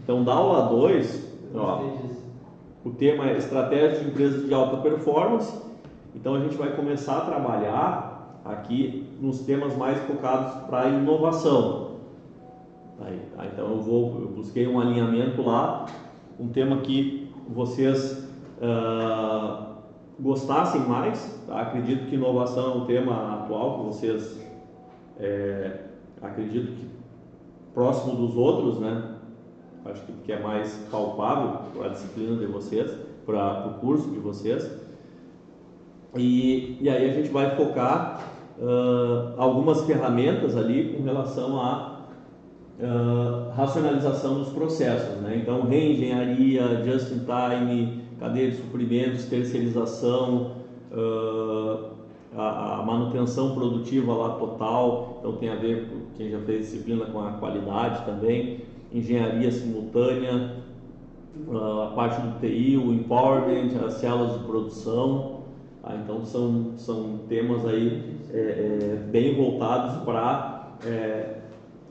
Então, da aula 2, o tema é estratégia de empresas de alta performance. Então, a gente vai começar a trabalhar aqui nos temas mais focados para a inovação. Então, eu busquei um alinhamento lá, um tema que vocês gostassem mais. Tá? Acredito que inovação é um tema atual que vocês acredito que próximo dos outros, né? Acho que é mais palpável para a disciplina de vocês, para o curso de vocês. E aí a gente vai focar algumas ferramentas ali com relação à racionalização dos processos, né? Então, reengenharia, just in time, cadeia de suprimentos, terceirização, a manutenção produtiva lá total. Então tem a ver com quem já fez disciplina com a qualidade também, engenharia simultânea, a parte do TI, o empowerment, as células de produção. Então são temas aí bem voltados para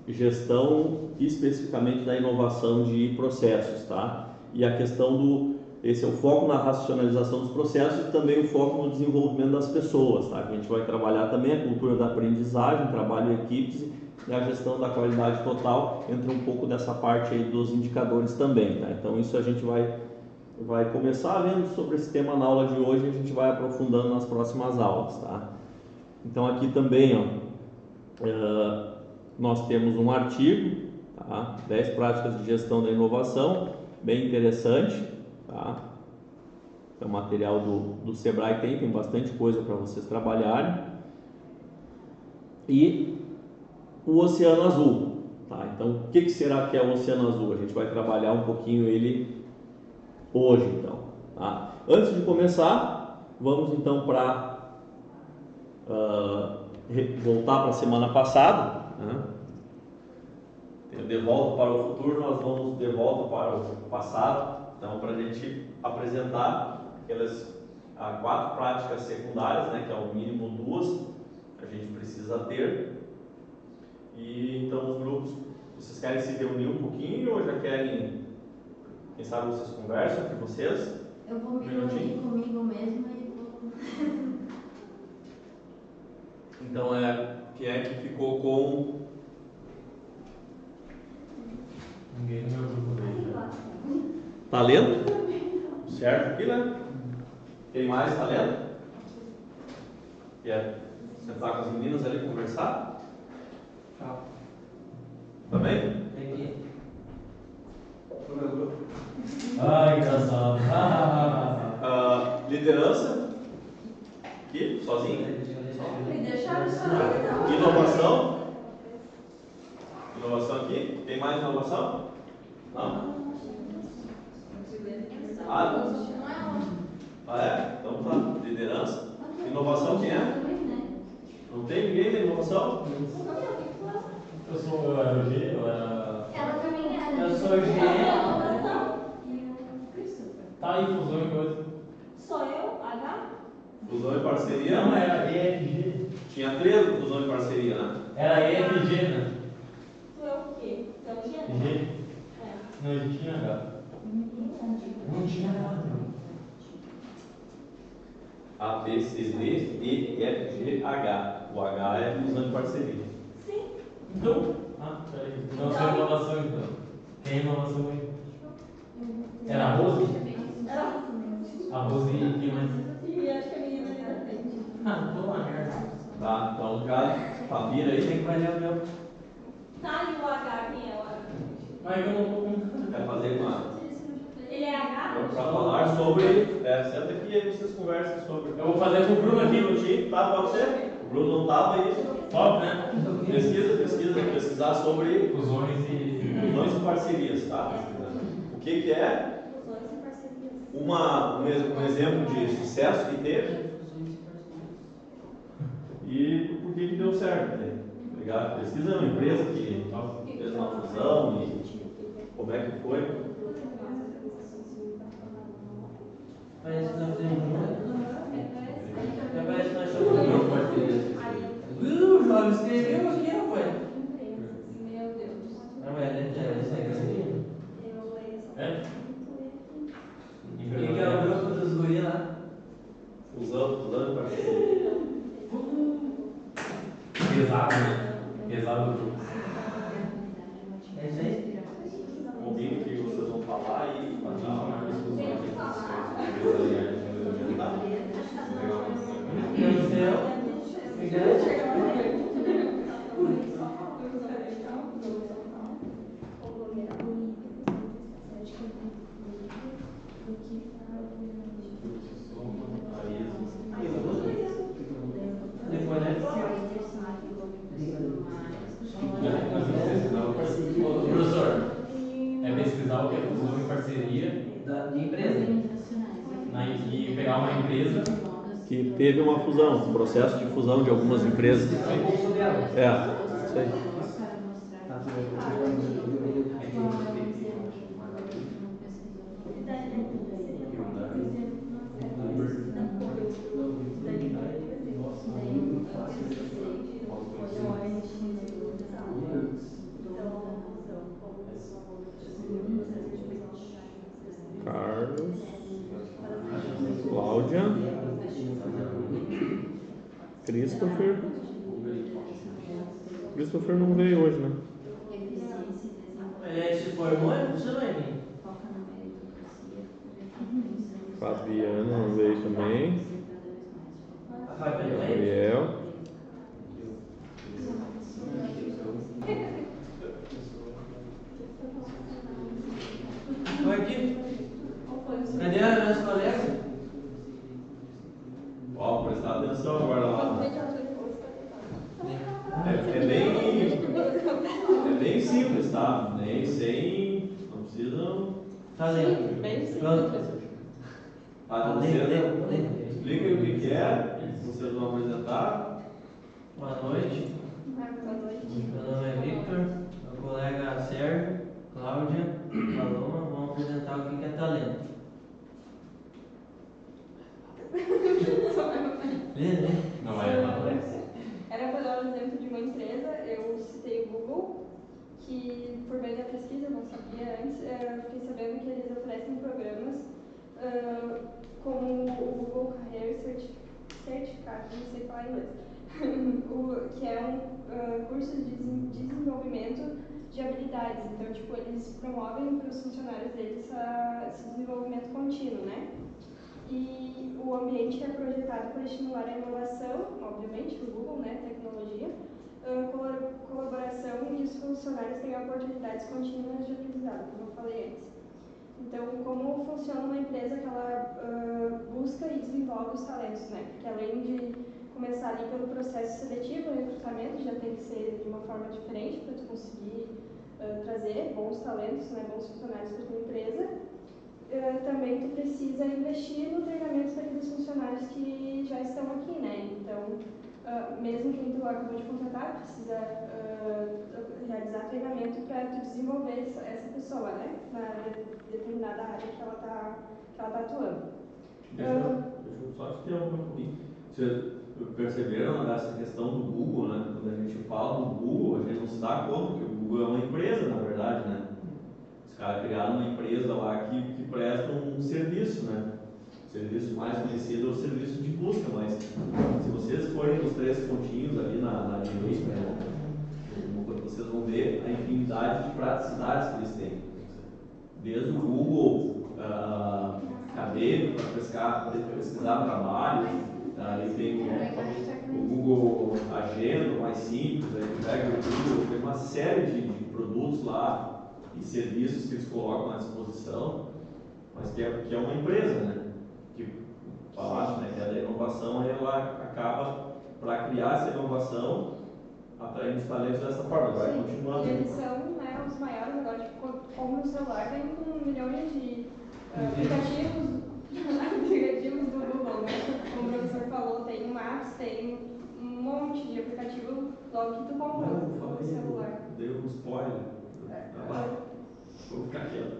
gestão especificamente da inovação de processos, tá? E a questão esse é o foco na racionalização dos processos e também o foco no desenvolvimento das pessoas, tá? A gente vai trabalhar também a cultura da aprendizagem, trabalho em equipes e a gestão da qualidade total, entra um pouco dessa parte aí dos indicadores também, tá? Então isso a gente vai começar vendo sobre esse tema na aula de hoje e a gente vai aprofundando nas próximas aulas, tá? Então aqui também, nós temos um artigo, tá? 10 práticas de gestão da inovação, bem interessante, tá? É o material do Sebrae, tem bastante coisa para vocês trabalharem. E o Oceano Azul, tá? Então, o que será que é o Oceano Azul? A gente vai trabalhar um pouquinho ele hoje, então, tá? Antes de começar, vamos então para voltar para a semana passada, né? De volta para o futuro, nós vamos de volta para o passado, então, para a gente apresentar aquelas 4 práticas secundárias, né, que é o mínimo 2 a gente precisa ter. E então os grupos, vocês querem se reunir um pouquinho ou já querem, quem sabe vocês conversam entre vocês? Eu vou me reunir comigo mesma e vou... Então quem é que ficou com... Ninguém no meu grupo veio. Tá lendo? Certo aqui, né? Quem mais tá lendo? Quer sentar com as meninas ali e conversar? Tchau. Também? Peguei. No meu grupo. Ai, engraçado. Liderança? Aqui, sozinho? Me deixaram sozinha, não. Inovação? Inovação aqui? Tem mais inovação? Não? Ah, é? Então tá. Liderança? Inovação quem é? Não tem ninguém da inovação? Eu era o G, eu era... Ela também era. Eu sou o G. Tá aí, fusão e coisa. Sou eu, H? Fusão e parceria? Não, era EFG. Tinha 3 fusão e parceria, né? Era EFG, né? Sou eu o quê? Sou o G? G? É. Não, ele tinha H. Não tinha nada. A, B, C, D, E, F, G, H. O H é fusão e parceria. Sim. Então? Peraí. Então, sou inovação, então. Quem é inovação aí? Era a Rose? Era. A Rose e quem mais? E acho que a menina ali na frente. Tô uma merda. Tá, então já vira aí. Tem que fazer o meu. Tá, e o H, quem é o H? Mas eu não tô com... Quer fazer uma... Ele é H? Para falar sobre... senta aqui e aí vocês conversam sobre... Eu vou fazer com o Bruno aqui. Minutinho, tá? Pode ser? O Bruno não estava aí. Top, né? Pesquisar sobre Fusões e... fusões e parcerias, tá? O que é Fusões e parcerias. um exemplo de sucesso que teve e por que deu certo, né? Obrigado. Pesquisa uma empresa que fez uma fusão e como é que foi. Parece que nós temos parece que nós estamos parcerias. O Jovem escreveu aqui, rapaz. Meu Deus. Não é, né? Isso aí que eu sei. Pesado, né? Pesado. É isso aí? Combine que vocês vão falar e fazer uma discussão aqui. Meu céu. Depois, né? Professor, é pesquisar o que é fusão e parceria De empresa. e pegar uma empresa. Que teve uma fusão, um processo de fusão de algumas empresas. É o bolso dela. É, isso aí. Carlos, Cláudia, Christopher. Christopher não veio hoje, né? Ele se formou, ele não vai vir. Fabiana não veio também. A Fabiana veio. Gabriel. Vai aqui. Cadê a nossa colega? Ó, prestar atenção agora lá. É bem simples, tá? Nem sem. Não precisam. Tá lendo. Pronto. Expliquem o que é, vocês vão apresentar. Boa noite. Meu nome é Victor. Meu colega Sérgio, Cláudia, Paloma. Vamos apresentar o que é talento. Lê. Não é nada. Era para dar um exemplo de uma empresa, eu citei o Google, que por meio da pesquisa, eu não sabia antes, fiquei sabendo que eles oferecem programas como o Google Career Certificado, não sei falar inglês, que é um curso de desenvolvimento de habilidades. Então, tipo, eles promovem para os funcionários deles esse desenvolvimento contínuo, né? E o ambiente é projetado para estimular a inovação, obviamente, o Google, né, tecnologia, colaboração, e os funcionários têm oportunidades contínuas de aprendizado, como eu falei antes. Então, como funciona uma empresa que ela busca e desenvolve os talentos, né? Porque além de começar ali pelo processo seletivo e recrutamento, já tem que ser de uma forma diferente para tu conseguir trazer bons talentos, né, bons funcionários para a tua empresa. Também tu precisa investir no treinamento daqueles funcionários que já estão aqui, né? Então, mesmo quem tu acabou de contratar, precisa realizar treinamento para tu desenvolver essa pessoa, né? Na determinada área que ela tá atuando. Deixa eu só te interromper um pouquinho. Vocês perceberam dessa questão do Google, né? Quando a gente fala do Google, a gente não se dá conta que o Google é uma empresa, na verdade, né? Os caras criaram uma empresa lá que presta um serviço, né? O serviço mais conhecido é o serviço de busca, mas se vocês forem nos 3 pontinhos ali na direita, vocês vão ver a infinidade de praticidades que eles têm. Desde o Google acadêmico para pesquisar trabalhos, aí tem o Google Agenda, mais simples, aí pega o Google, tem uma série de produtos lá e serviços que eles colocam à disposição, mas que é uma empresa, né? Que falaste, né? Que a inovação ela acaba para criar essa inovação, atraindo os talentos dessa forma, vai continuando. E eles são, né, os maiores agora, tipo, como no celular tem milhões de aplicativos do Google, né? Como o professor falou, tem Maps, tem um monte de aplicativo logo que tu compra no celular. Deu um spoiler. Vou ficar quieto.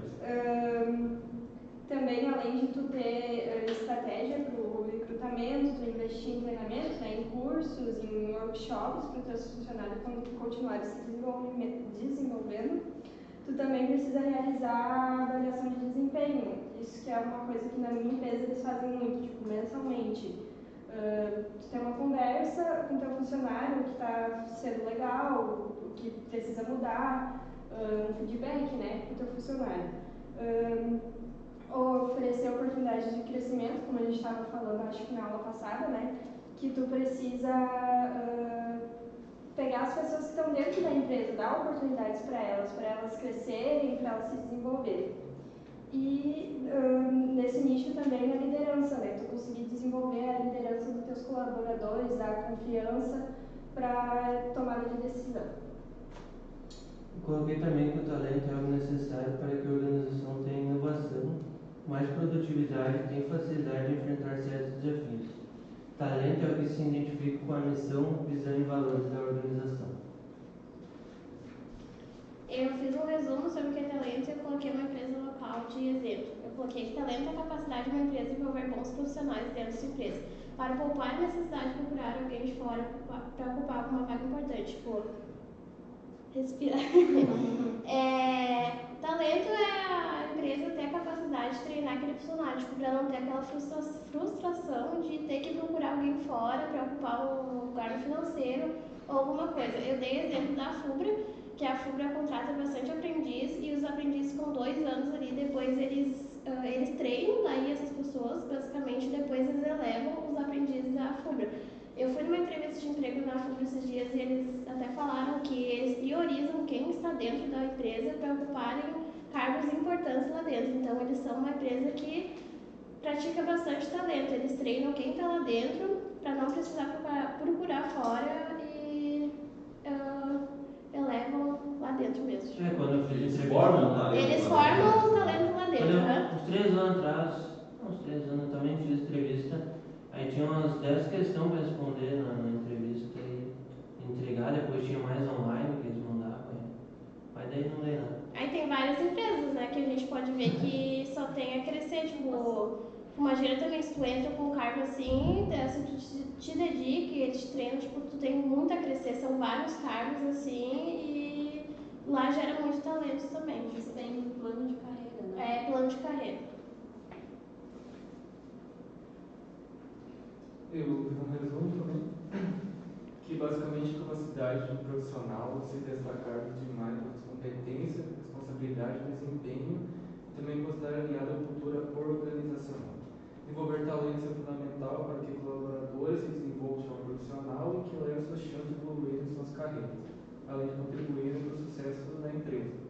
Também, além de tu ter estratégia para o recrutamento, tu investir em treinamento, né, em cursos, em workshops para os teus funcionários continuarem se desenvolvendo, tu também precisa realizar avaliação de desempenho. Isso que é uma coisa que na minha empresa eles fazem muito, tipo, mensalmente. Tu ter uma conversa com o teu funcionário, o que está sendo legal, o que precisa mudar, um feedback, né, para o teu funcionário. Oferecer oportunidades de crescimento, como a gente estava falando, acho que na aula passada, né, que tu precisa pegar as pessoas que estão dentro da empresa, dar oportunidades para elas crescerem, para elas se desenvolverem. E nesse nicho também a liderança, né? Tu conseguir desenvolver a liderança dos teus colaboradores, dar confiança para tomada de decisão. Coloquei também que o talento é algo necessário para que a organização tenha inovação, mais produtividade e tenha facilidade de enfrentar certos desafios. Talento é o que se identifica com a missão, visão e valores da organização. Eu fiz um resumo sobre o que é talento e eu coloquei uma empresa local de exemplo. Eu coloquei que talento é a capacidade de uma empresa de desenvolver bons profissionais dentro da sua empresa, para poupar a necessidade de procurar alguém de fora para ocupar alguma vaga importante. Tipo, respirar. Talento é a empresa ter a capacidade de treinar aquele funcionário, tipo, para não ter aquela frustração de ter que procurar alguém fora para ocupar um lugar financeiro ou alguma coisa. Eu dei exemplo da FUBRA, que a FUBRA contrata bastante aprendiz e os aprendizes com 2 anos ali, depois eles treinam daí essas pessoas, basicamente, depois eles elevam os aprendizes da FUBRA. Eu fui numa entrevista de emprego na FUBRA esses dias e eles até falaram que eles priorizam quem está dentro da empresa para ocuparem cargos importantes lá dentro. Então, eles são uma empresa que pratica bastante talento. Eles treinam quem está lá dentro para não precisar procurar fora e elevam lá dentro mesmo. Quando eu fiz Eles entrevista, formam talento. Eles formam os talentos lá dentro, né? uns 3 anos atrás, uns 3 anos eu também fiz entrevista. Aí tinha umas 10 questões para responder na entrevista e entregar, depois tinha mais online que eles mandavam. Mas daí não dei nada. Aí tem várias empresas, né, que a gente pode ver que só tem a crescer, tipo, uma gira também, se tu entra com um cargo assim, se tu te dedica e eles te treinam, tipo, tu tem muito a crescer, são vários cargos assim e lá gera muito talento também. Eles têm plano de carreira, né? É, plano de carreira. Eu fiz um resumo também, que basicamente a capacidade de um profissional de se destacar demais por competência, responsabilidade, desempenho e também considerar alinhada à cultura organizacional. Desenvolver talentos é fundamental para que colaboradores se desenvolvam de forma profissional e que levem suas chances de evoluir em suas carreiras, além de contribuírem para o sucesso da empresa.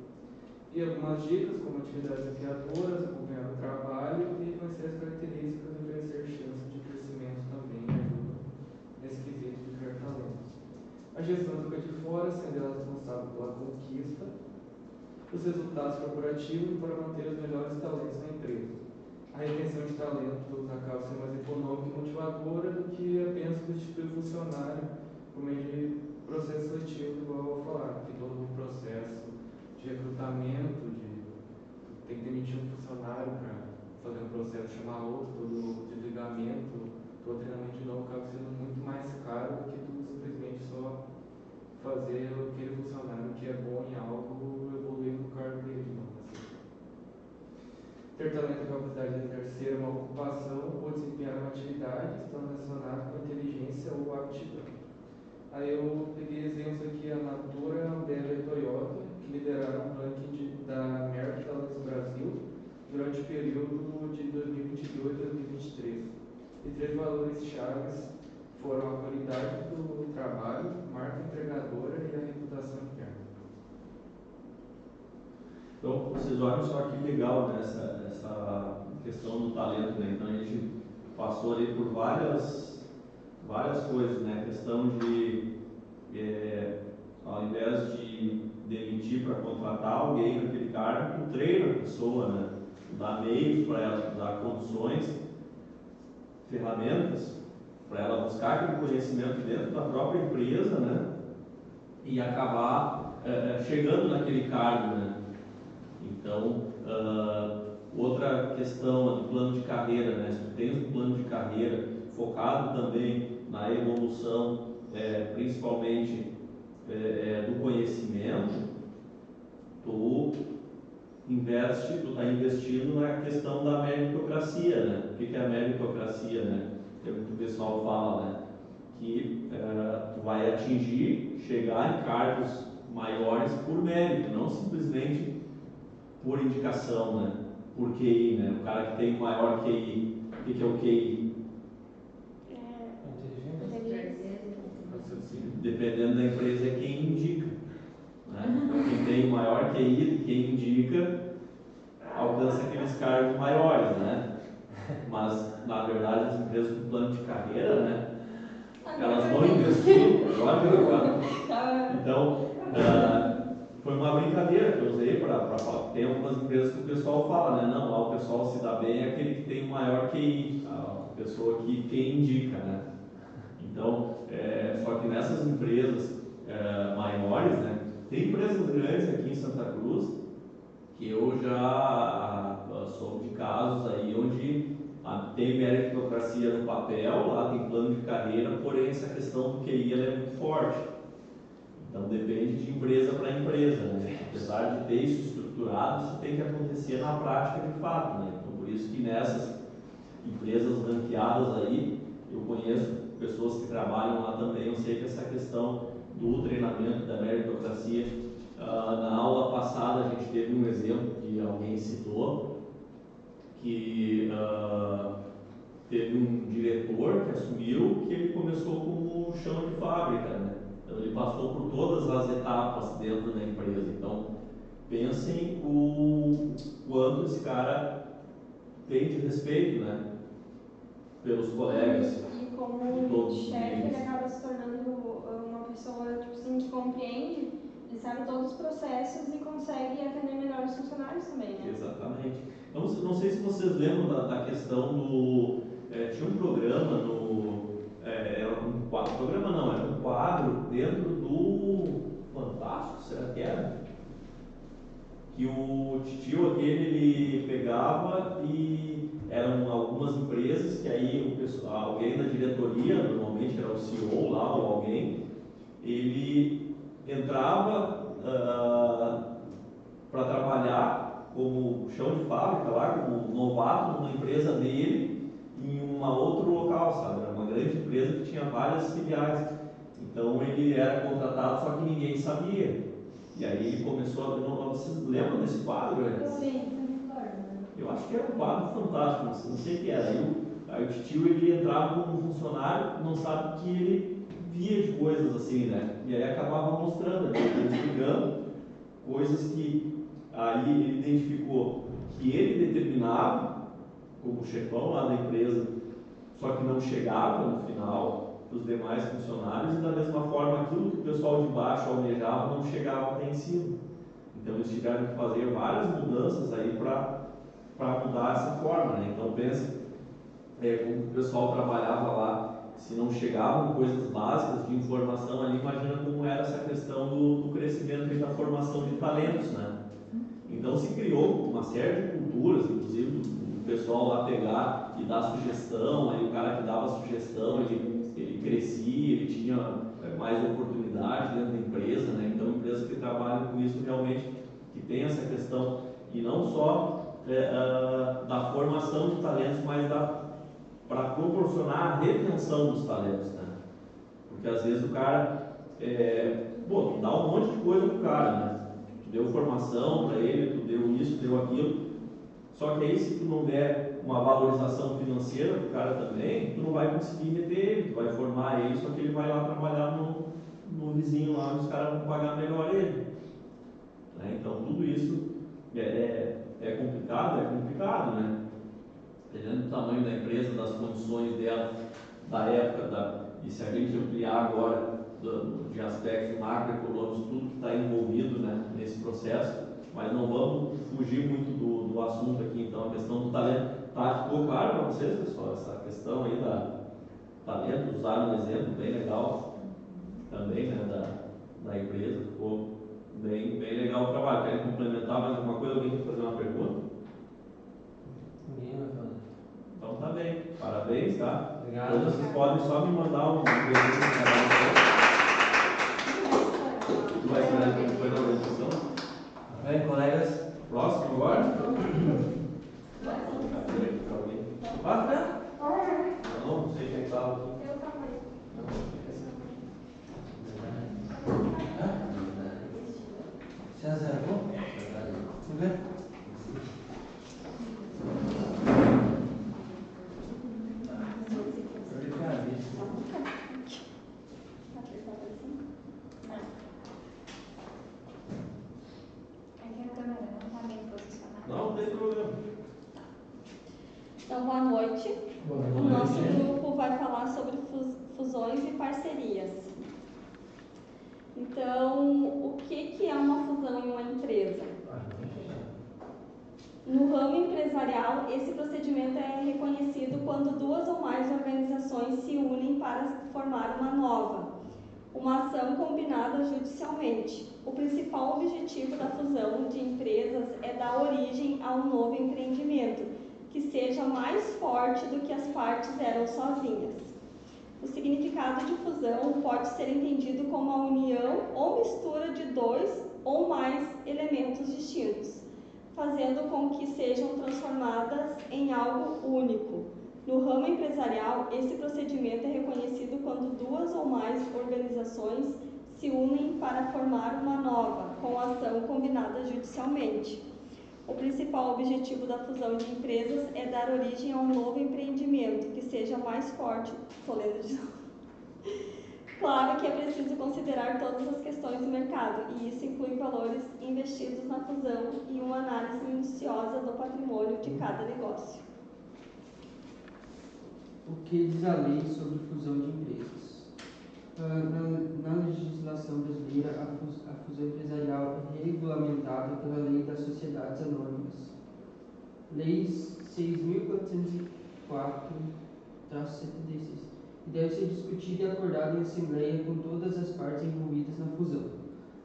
E algumas dicas, como atividades desafiadoras, acompanhar o trabalho e conhecer as características e oferecer chances de crescimento também ajuda nesse quesito de criar talentos. A gestão fica de fora, sendo ela responsável pela conquista dos resultados corporativos e para manter os melhores talentos na empresa. A retenção de talentos acaba sendo mais econômica e motivadora do que apenas substituir o funcionário por meio de processo seletivo, igual eu vou falar, que todo o processo de recrutamento, tem que demitir um funcionário para fazer um processo, chamar outro, todo o desligamento, todo o treinamento de novo, acaba sendo muito mais caro do que tu simplesmente só fazer aquele funcionário que é bom em algo evoluir no cargo dele de novo. Ter talento e capacidade de exercer uma ocupação ou desempenhar uma atividade estão relacionados com inteligência ou aptidão. Aí eu peguei exemplos aqui, a Natura, a Ambev e a Toyota, que lideraram o ranking da Merck Talentos Brasil durante o período de 2022 a 2023. E 3 valores chaves foram a qualidade do trabalho, marca empregadora e a reputação interna. Então, vocês olham só que legal, né, essa questão do talento, né? Então, a gente passou ali por várias coisas, né? A questão de, ao invés de demitir para contratar alguém naquele cargo, tu treina a pessoa, né? Tu dá meios para ela, tu dá condições, ferramentas para ela buscar aquele conhecimento dentro da própria empresa, né? E acabar chegando naquele cargo, né? Então, outra questão do plano de carreira, né? Se tu tens um plano de carreira focado também na evolução, principalmente do conhecimento, tu está investindo na questão da meritocracia, né? O que é a meritocracia, né? que o pessoal fala, né? Que tu vai atingir, chegar em cargos maiores por mérito, não simplesmente por indicação, né? Por QI, né? O cara que tem o maior QI, o que é o QI? Dependendo da empresa, é quem indica, né? Então, quem tem o maior QI, quem indica, alcança aqueles cargos maiores, né? Mas, na verdade, as empresas com plano de carreira, né? Elas vão investir, agora. Então, foi uma brincadeira que eu usei para ter algumas empresas que o pessoal fala, né? Não, lá o pessoal se dá bem é aquele que tem o maior QI, a pessoa que quem indica, né? Então, só que nessas empresas maiores, né? Tem empresas grandes aqui em Santa Cruz que eu já soube de casos aí onde tem meritocracia no papel, lá tem plano de carreira, porém essa questão do QI ela é muito forte. Então depende de empresa para empresa, né? Apesar de ter isso estruturado, isso tem que acontecer na prática de fato, né? Então por isso que nessas empresas ranqueadas aí, eu conheço pessoas que trabalham lá também, eu sei que essa questão do treinamento, da meritocracia, na aula passada a gente teve um exemplo que alguém citou, que teve um diretor que assumiu que ele começou como chão de fábrica, né? Então ele passou por todas as etapas dentro da empresa. Então pensem o quanto esse cara tem de respeito, né? Pelos colegas. E como chefe, ele acaba se tornando uma pessoa tipo assim, que compreende, ele sabe todos os processos e consegue atender melhor os funcionários também, né? Exatamente. Não sei se vocês lembram da questão do... tinha um programa era um quadro, programa não, era um quadro dentro do Fantástico, será que era? Que o titio aquele, ele pegava e eram algumas empresas que aí alguém da diretoria, normalmente era o CEO lá ou alguém, ele entrava para trabalhar como chão de fábrica lá, como novato numa empresa dele em um outro local, sabe? Era uma grande empresa que tinha várias filiais. Então ele era contratado, só que ninguém sabia. E aí ele começou a... Vocês lembram desse quadro? Sim. Eu acho que era um quadro fantástico, não sei o que era. Aí o tio ele entrava como funcionário, não sabe que ele via de coisas assim, né? E aí acabava mostrando, explicando coisas que aí ele identificou que ele determinava como chefão lá da empresa, só que não chegava no final para os demais funcionários e da mesma forma aquilo que o pessoal de baixo almejava não chegava até em cima. Então eles tiveram que fazer várias mudanças aí para mudar essa forma, né? Então pensa como o pessoal trabalhava lá, se não chegavam coisas básicas de informação ali, imagina como era essa questão do crescimento e da formação de talentos, né? Então se criou uma série de culturas, inclusive o pessoal lá pegar e dar sugestão, aí o cara que dava sugestão, ele crescia, ele tinha mais oportunidade dentro da empresa, né? Então empresas que trabalham com isso realmente, que tem essa questão, e não só da formação de talentos, mas para proporcionar a retenção dos talentos, né? Porque às vezes o cara, tu dá um monte de coisa pro cara, né? Tu deu formação para ele, tu deu isso, deu aquilo, só que aí se tu não der uma valorização financeira pro cara também, tu não vai conseguir reter ele, tu vai formar ele, só que ele vai lá trabalhar no vizinho lá, onde os caras vão pagar melhor ele, né? Então tudo isso é complicado, né? Dependendo do tamanho da empresa, das condições dela, da época, e se a gente ampliar agora de aspectos macroeconômicos, tudo que está envolvido, né, nesse processo, mas não vamos fugir muito do assunto aqui. Então a questão do talento, ficou claro para vocês, pessoal, essa questão aí da talento, usaram um exemplo bem legal também, né, da empresa, ficou bem legal o trabalho. Querem complementar mais alguma coisa? Alguém quer fazer uma pergunta? Ninguém vai falar. Então tá bem, parabéns, tá? Obrigado. Depois vocês podem só me mandar um presente no canal. Tu vai esperar depois da apresentação? Bem, colegas. Próximo agora? Vai, né? Não sei quem estava aqui. Eu estava aí. César, vamos ver? Não tem problema. Então, boa noite. Boa O nosso grupo vai falar sobre fusões e parcerias. Então, o que é uma fusão em uma empresa? No ramo empresarial, esse procedimento é reconhecido quando duas ou mais organizações se unem para formar uma nova, uma ação combinada judicialmente. O principal objetivo da fusão de empresas é dar origem a um novo empreendimento, que seja mais forte do que as partes eram sozinhas. O significado de fusão pode ser entendido como a união ou mistura de dois ou mais elementos distintos, fazendo com que sejam transformadas em algo único. No ramo empresarial, esse procedimento é reconhecido quando duas ou mais organizações se unem para formar uma nova, com ação combinada judicialmente. O principal objetivo da fusão de empresas é dar origem a um novo empreendimento que seja mais forte. Estou lendo de novo. Claro que é preciso considerar todas as questões do mercado, e isso inclui valores investidos na fusão e uma análise minuciosa do patrimônio de cada negócio. O que diz a lei sobre fusão de empresas? Na legislação brasileira, a fusão empresarial é regulamentada pela Lei das Sociedades Anônimas, Lei 6.404/76, e deve ser discutida e acordada em assembleia com todas as partes envolvidas na fusão.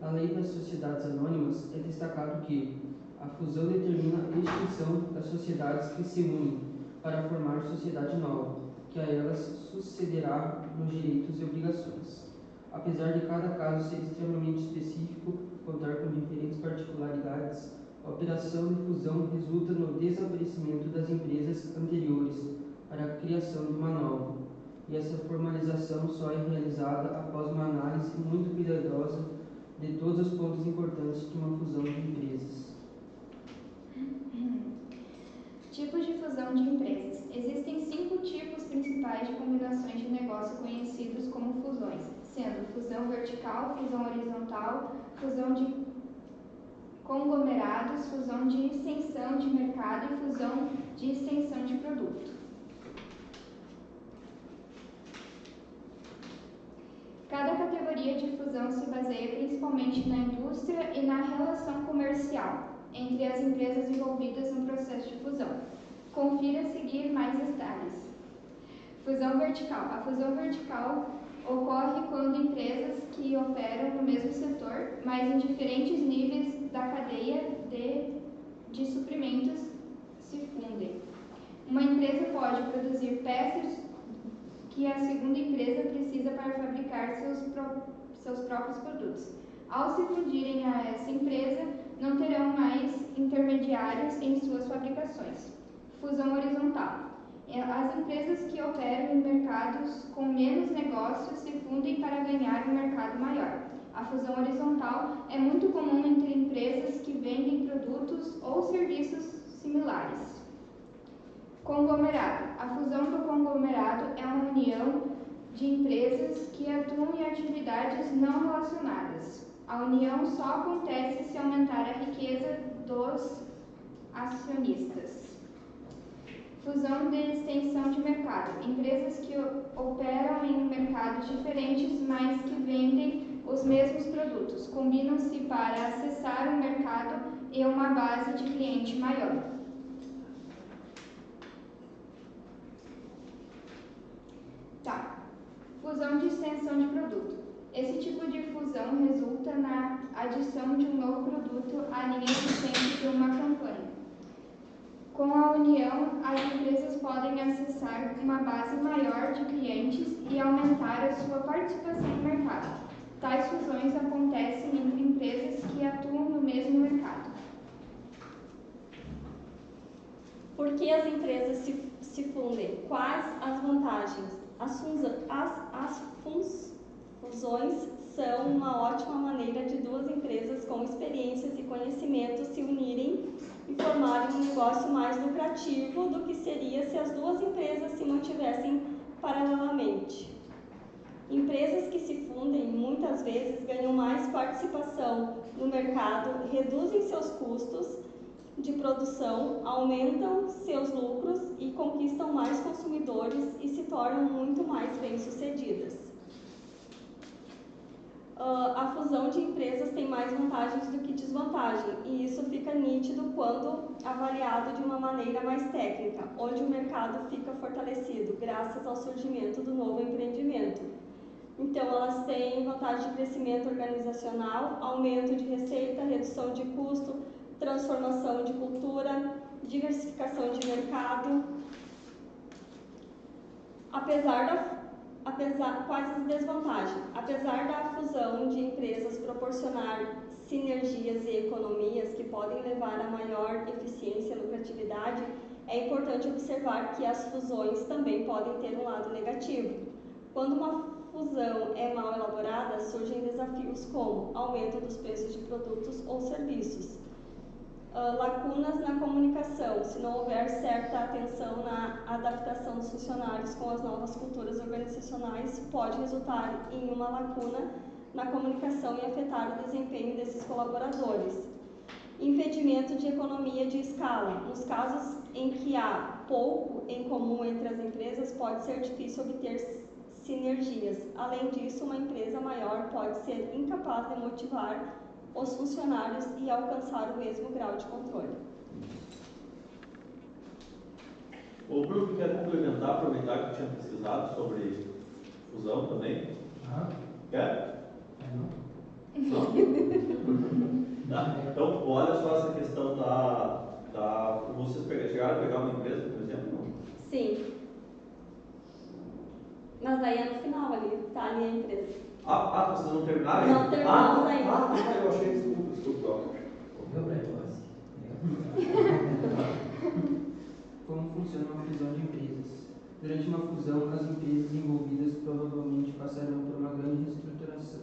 Na Lei das Sociedades Anônimas é destacado que a fusão determina a extinção das sociedades que se unem para formar sociedade nova, que a elas sucederá nos direitos e obrigações. Apesar de cada caso ser extremamente específico, contar com diferentes particularidades, a operação de fusão resulta no desaparecimento das empresas anteriores para a criação de uma nova, e essa formalização só é realizada após uma análise muito cuidadosa de todos os pontos importantes de uma fusão de empresas. Tipos de fusão de empresas. Existem 5 tipos principais de combinações de negócio conhecidos como fusões, sendo fusão vertical, fusão horizontal, fusão de conglomerados, fusão de extensão de mercado e fusão de extensão de produto. Cada categoria de fusão se baseia principalmente na indústria e na relação comercial entre as empresas envolvidas no processo de fusão. Confira a seguir mais detalhes. Fusão vertical. A fusão vertical ocorre quando empresas que operam no mesmo setor, mas em diferentes níveis da cadeia de suprimentos se fundem. Uma empresa pode produzir peças que a segunda empresa precisa para fabricar seus próprios produtos. Ao se fundirem a essa empresa, não terão mais intermediários em suas fabricações. Fusão horizontal. As empresas que operam em mercados com menos negócios se fundem para ganhar um mercado maior. A fusão horizontal é muito comum entre empresas que vendem produtos ou serviços similares. Conglomerado. A fusão do conglomerado é uma união de empresas que atuam em atividades não relacionadas. A união só acontece se aumentar a riqueza dos acionistas. Fusão de extensão de mercado. Empresas que operam em mercados diferentes, mas que vendem os mesmos produtos, combinam-se para acessar um mercado e uma base de cliente maior. Fusão de extensão de produto. Esse tipo de fusão resulta na adição de um novo produto à linha existente de uma campanha. Com a união, as empresas podem acessar uma base maior de clientes e aumentar a sua participação no mercado. Tais fusões acontecem entre empresas que atuam no mesmo mercado. Por Por que as empresas se fundem? Quais as vantagens? As fusões são uma ótima maneira de duas empresas com experiências e conhecimentos se unirem e formarem um negócio mais lucrativo do que seria se as duas empresas se mantivessem paralelamente. Empresas que se fundem muitas vezes ganham mais participação no mercado, reduzem seus custos de produção, aumentam seus lucros e conquistam mais consumidores e se tornam muito mais bem-sucedidas. A fusão de empresas tem mais vantagens do que desvantagem, e isso fica nítido quando avaliado de uma maneira mais técnica, onde o mercado fica fortalecido graças ao surgimento do novo empreendimento. Então, elas têm vantagem de crescimento organizacional, aumento de receita, redução de custo, transformação de cultura, diversificação de mercado. Quais as desvantagens? Apesar da fusão de empresas proporcionar sinergias e economias que podem levar a maior eficiência e lucratividade, é importante observar que as fusões também podem ter um lado negativo. Quando uma fusão é mal elaborada, surgem desafios como aumento dos preços de produtos ou serviços, lacunas na comunicação, se não houver certa atenção na adaptação dos funcionários com as novas culturas organizacionais, pode resultar em uma lacuna na comunicação e afetar o desempenho desses colaboradores. Impedimento de economia de escala. Nos casos em que há pouco em comum entre as empresas, pode ser difícil obter sinergias. Além disso, uma empresa maior pode ser incapaz de motivar os funcionários e alcançar o mesmo grau de controle. O Bruno quer complementar, aproveitar que tinha pesquisado sobre fusão também? Quer? Não? Tá. Então, olha só essa questão vocês chegaram a pegar uma empresa, por exemplo? Não? Sim. Mas aí é no final ali, tá ali a empresa. Vocês não terminaram? Não terminamos ainda. Eu achei, desculpa. Como funciona uma fusão de empresas? Durante uma fusão, as empresas envolvidas provavelmente passarão por uma grande reestruturação.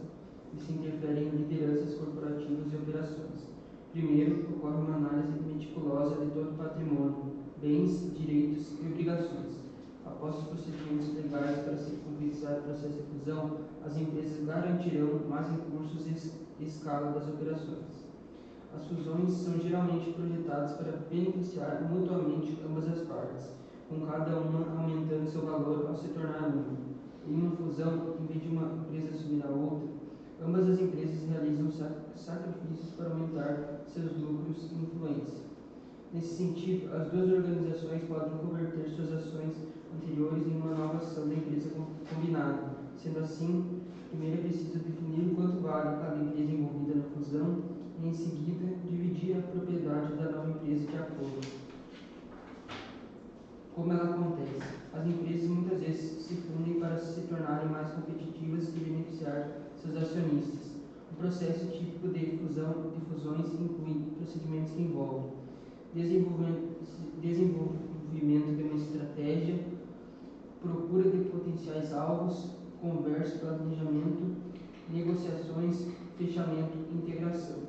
Isso interfere em lideranças corporativas e operações. Primeiro, ocorre uma análise meticulosa de todo o patrimônio, bens, direitos e obrigações. Após os procedimentos legais para se concretizar o processo de fusão, as empresas garantirão mais recursos e escala das operações. As fusões são geralmente projetadas para beneficiar mutuamente ambas as partes, com cada uma aumentando seu valor ao se tornar uma. Em uma fusão, em vez de uma empresa assumir a outra, ambas as empresas realizam sacrifícios para aumentar seus lucros e influência. Nesse sentido, as duas organizações podem converter suas ações anteriores em uma nova ação da empresa combinada. Sendo assim, primeiro é preciso definir o quanto vale cada empresa envolvida na fusão e, em seguida, dividir a propriedade da nova empresa de acordo. Como ela acontece? As empresas muitas vezes se fundem para se tornarem mais competitivas e beneficiar seus acionistas. O processo típico de fusões inclui procedimentos que envolvem desenvolvimento de uma estratégia, procura de potenciais alvos, conversa, planejamento, negociações, fechamento e integração.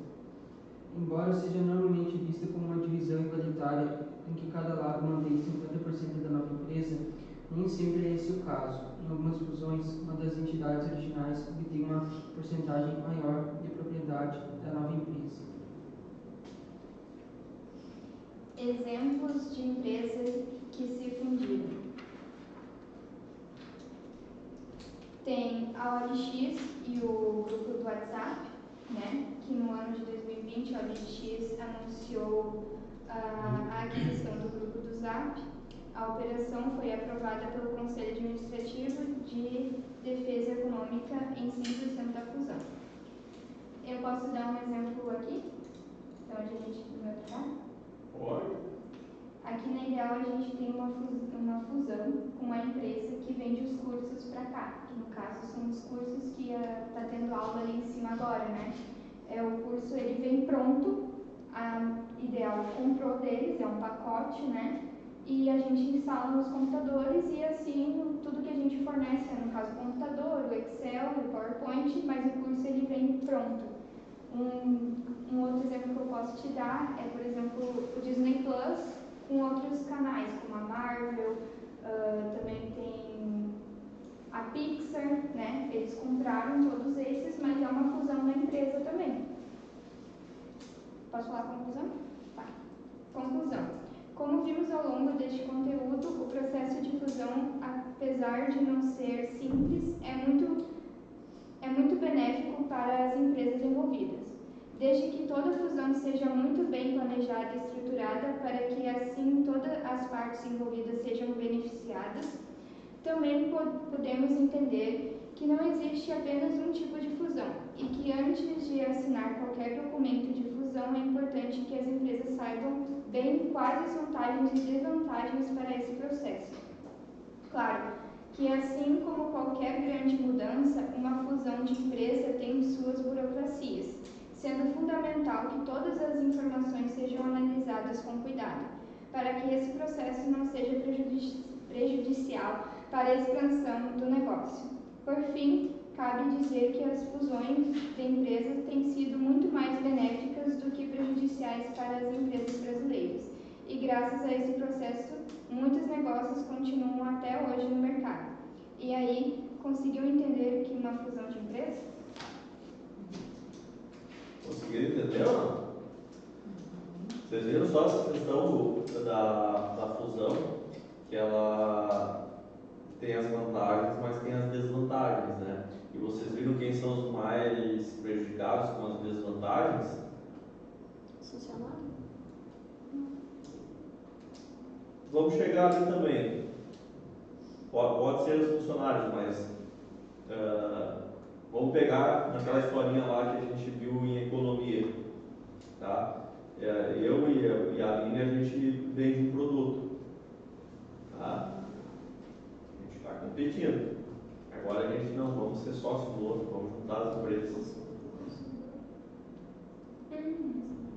Embora seja normalmente vista como uma divisão igualitária em que cada lado mantém 50% da nova empresa, nem sempre é esse o caso. Em algumas fusões, uma das entidades originais obtém uma porcentagem maior de propriedade da nova empresa. Exemplos de empresas que se fundiram. Tem a OLX e o grupo do WhatsApp, né? Que no ano de 2020 a OLX anunciou a aquisição do grupo do Zap. A operação foi aprovada pelo Conselho Administrativo de Defesa Econômica em 100% da fusão. Eu posso dar um exemplo aqui, de onde a gente vai pegar? Pode. Aqui na Ideal a gente tem uma fusão com uma empresa que vende os cursos para cá, que no caso são os cursos que está tendo aula ali em cima agora, né? O curso ele vem pronto, a Ideal comprou deles, é um pacote, né? e a gente instala nos computadores e assim tudo que a gente fornece, no caso o computador, o Excel, o PowerPoint, mas o curso ele vem pronto. Um outro exemplo que eu posso te dar é, por exemplo, o Disney Plus com outros canais, como a Marvel, também tem a Pixar, né? Eles compraram todos esses, mas é uma fusão da empresa também. Posso falar a conclusão? Tá. Conclusão. Como vimos ao longo deste conteúdo, o processo de fusão, apesar de não ser simples, é muito benéfico para as empresas envolvidas, desde que toda fusão seja muito bem planejada e estruturada para que assim todas as partes envolvidas sejam beneficiadas. Também podemos entender que não existe apenas um tipo de fusão e que antes de assinar qualquer documento de fusão é importante que as empresas saibam bem quais as vantagens e desvantagens para esse processo. Claro que assim como qualquer grande mudança, uma fusão de empresa tem suas burocracias, sendo fundamental que todas as informações sejam analisadas com cuidado, para que esse processo não seja prejudicial para a expansão do negócio. Por fim, cabe dizer que as fusões de empresas têm sido muito mais benéficas do que prejudiciais para as empresas brasileiras. E graças a esse processo, muitos negócios continuam até hoje no mercado. E aí, conseguiu entender que uma fusão de empresas? Conseguiram entender ou não? Vocês viram só essa questão da fusão, que ela tem as vantagens, mas tem as desvantagens, né? E vocês viram quem são os mais prejudicados com as desvantagens? Funcionário? Vamos chegar ali também. Pode ser os funcionários, mas vamos pegar naquela historinha lá que a gente viu em economia, tá? Eu e a Aline, a gente vende um produto, tá? A gente está competindo. Agora a gente não, vamos ser sócio do outro, vamos juntar as empresas.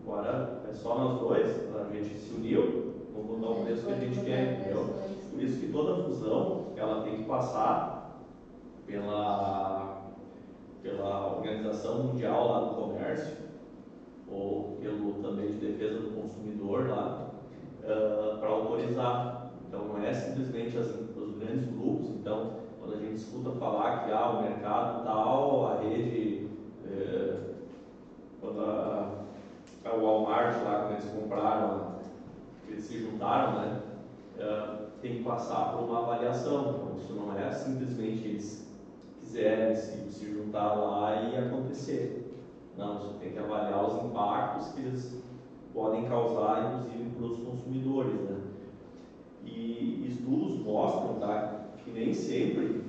Agora é só nós dois, a gente se uniu, vamos botar o preço que a gente quer, entendeu? Por isso que toda fusão, ela tem que passar pela Organização Mundial lá do Comércio, ou pelo também de Defesa do Consumidor lá, para autorizar. Então não é simplesmente os grandes grupos. Então, quando a gente escuta falar que o mercado tal, a rede, quando a Walmart lá, quando eles compraram, eles se juntaram, né? Tem que passar por uma avaliação. Então, isso não é simplesmente eles quiserem se juntar lá e acontecer. Não, você tem que avaliar os impactos que eles podem causar, inclusive, para os consumidores, né? E estudos mostram, tá, que nem sempre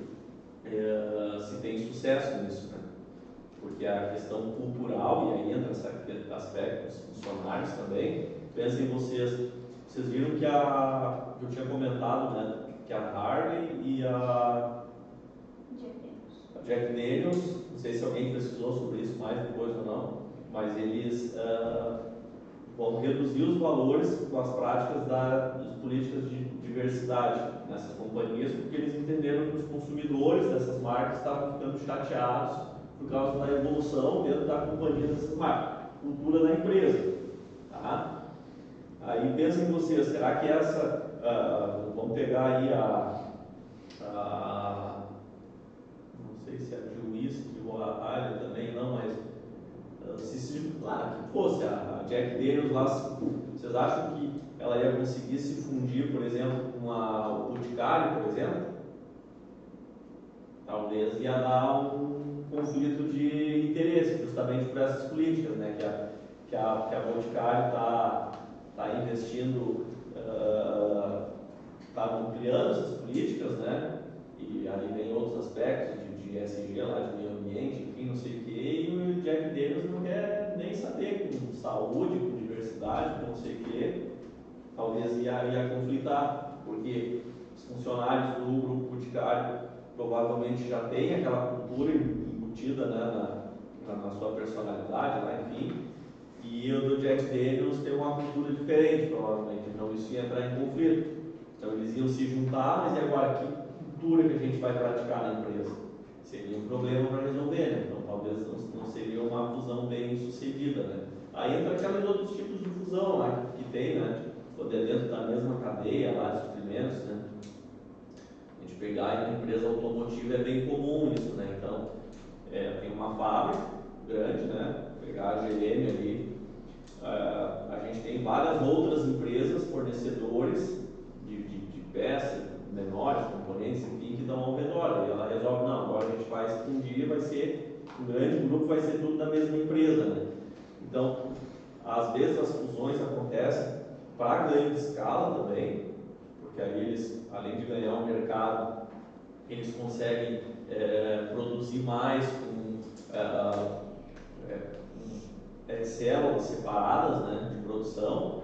se tem sucesso nisso, né? Porque a questão cultural, e aí entra esse aspecto dos funcionários também. Pensem vocês viram que eu tinha comentado, né, que a Harley e a Jack Daniels, não sei se alguém pesquisou sobre isso mais depois ou não, mas eles vão reduzir os valores com as práticas das políticas de diversidade nessas companhias, porque eles entenderam que os consumidores dessas marcas estavam ficando chateados por causa da evolução dentro da companhia dessas marcas, cultura da empresa, tá? Aí pensem vocês, será que vamos pegar aí não sei se é de whisky ou a Harley também, não, mas claro, que fosse a Jack Daniels lá, vocês acham que ela ia conseguir se fundir, por exemplo, com o Boticário, por exemplo? Talvez ia dar um conflito de interesse, justamente por essas políticas, né? Que a Boticário está investindo, está ampliando essas políticas, né? E ali vem outros aspectos de ESG, lá de meio ambiente, enfim, não sei o quê, e o Jack Daniels não quer nem saber com saúde, com diversidade, com não sei o quê. Talvez ia conflitar, porque os funcionários do grupo Boticário provavelmente já têm aquela cultura embutida, né, na sua personalidade, lá, enfim, e o do Jack Daniels tem uma cultura diferente, provavelmente, então isso ia entrar em conflito. Então eles iam se juntar, mas e agora que cultura que a gente vai praticar na empresa? Seria um problema para resolver, né? Então talvez não seria uma fusão bem sucedida, né? Aí entra aqueles outros tipos de fusão lá que tem, né? Poder dentro da mesma cadeia lá de suprimentos, né? A gente pegar aí uma empresa automotiva é bem comum isso, né? Então, tem uma fábrica grande, né? Pegar a GM ali, a gente tem várias outras empresas, fornecedores de peças menores, componentes, enfim, que estão ao redor. E ela resolve, não, agora a gente vai se fundir, vai ser um grande grupo, vai ser tudo da mesma empresa, né? Então, às vezes as fusões acontecem para ganho de escala também, porque aí eles, além de ganhar o mercado, eles conseguem produzir mais com células separadas, né, de produção.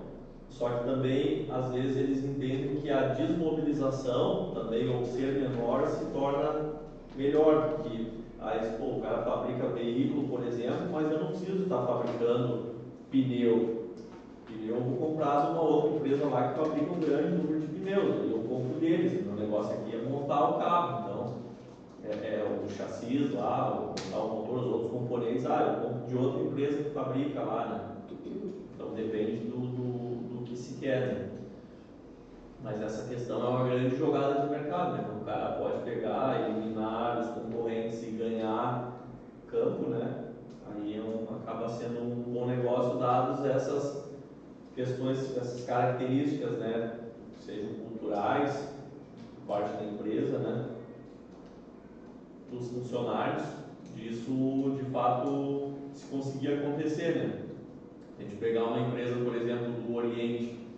Só que também, às vezes, eles entendem que a desmobilização também, ou ser menor, se torna melhor, porque aí, o cara fabrica veículo, por exemplo, mas eu não preciso estar fabricando pneu. Pneu eu vou comprar de uma outra empresa lá que fabrica um grande número de pneus, e eu compro deles. O negócio aqui é montar o carro, então, o chassis lá, montar o motor, os outros componentes, eu compro de outra empresa que fabrica lá, né? Então depende do que se quer, né? Mas essa questão é uma grande jogada de mercado, né? O cara pode pegar, eliminar os concorrentes e ganhar campo, né? Aí acaba sendo um bom negócio dados essas questões, essas características, né? Sejam culturais, parte da empresa, né? Dos funcionários, disso de fato se conseguir acontecer, né? A gente pegar uma empresa, por exemplo, do Oriente,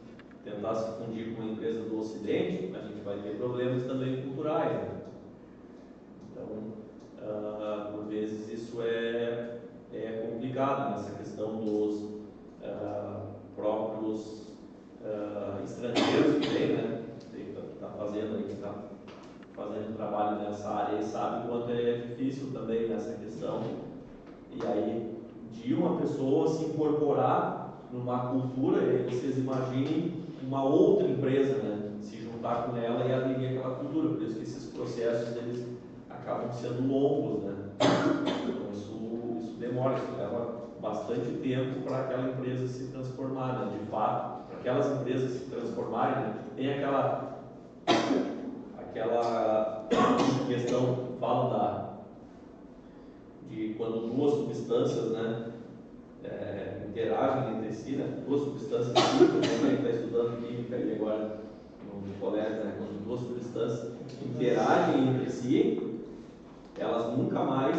tentar se fundir com uma empresa do Ocidente, a gente vai ter problemas também culturais, né? Então, por vezes isso é complicado nessa questão dos próprios estrangeiros que vêm, né? Que está fazendo aí, que está fazendo trabalho nessa área e sabe quanto é difícil também nessa questão. E aí, de uma pessoa se incorporar numa cultura, e aí vocês imaginem uma outra empresa, né, se juntar com ela e aderir àquela cultura. Por isso que esses processos eles acabam sendo longos, né? Então isso demora, isso leva bastante tempo para aquela empresa se transformar, né? De fato, para aquelas empresas se transformarem, né? Tem aquela questão que falam de quando duas substâncias, né, interagem entre si, né, duas substâncias químicas, né, a gente está estudando química aí agora no colégio, né, quando duas substâncias interagem entre si, elas nunca mais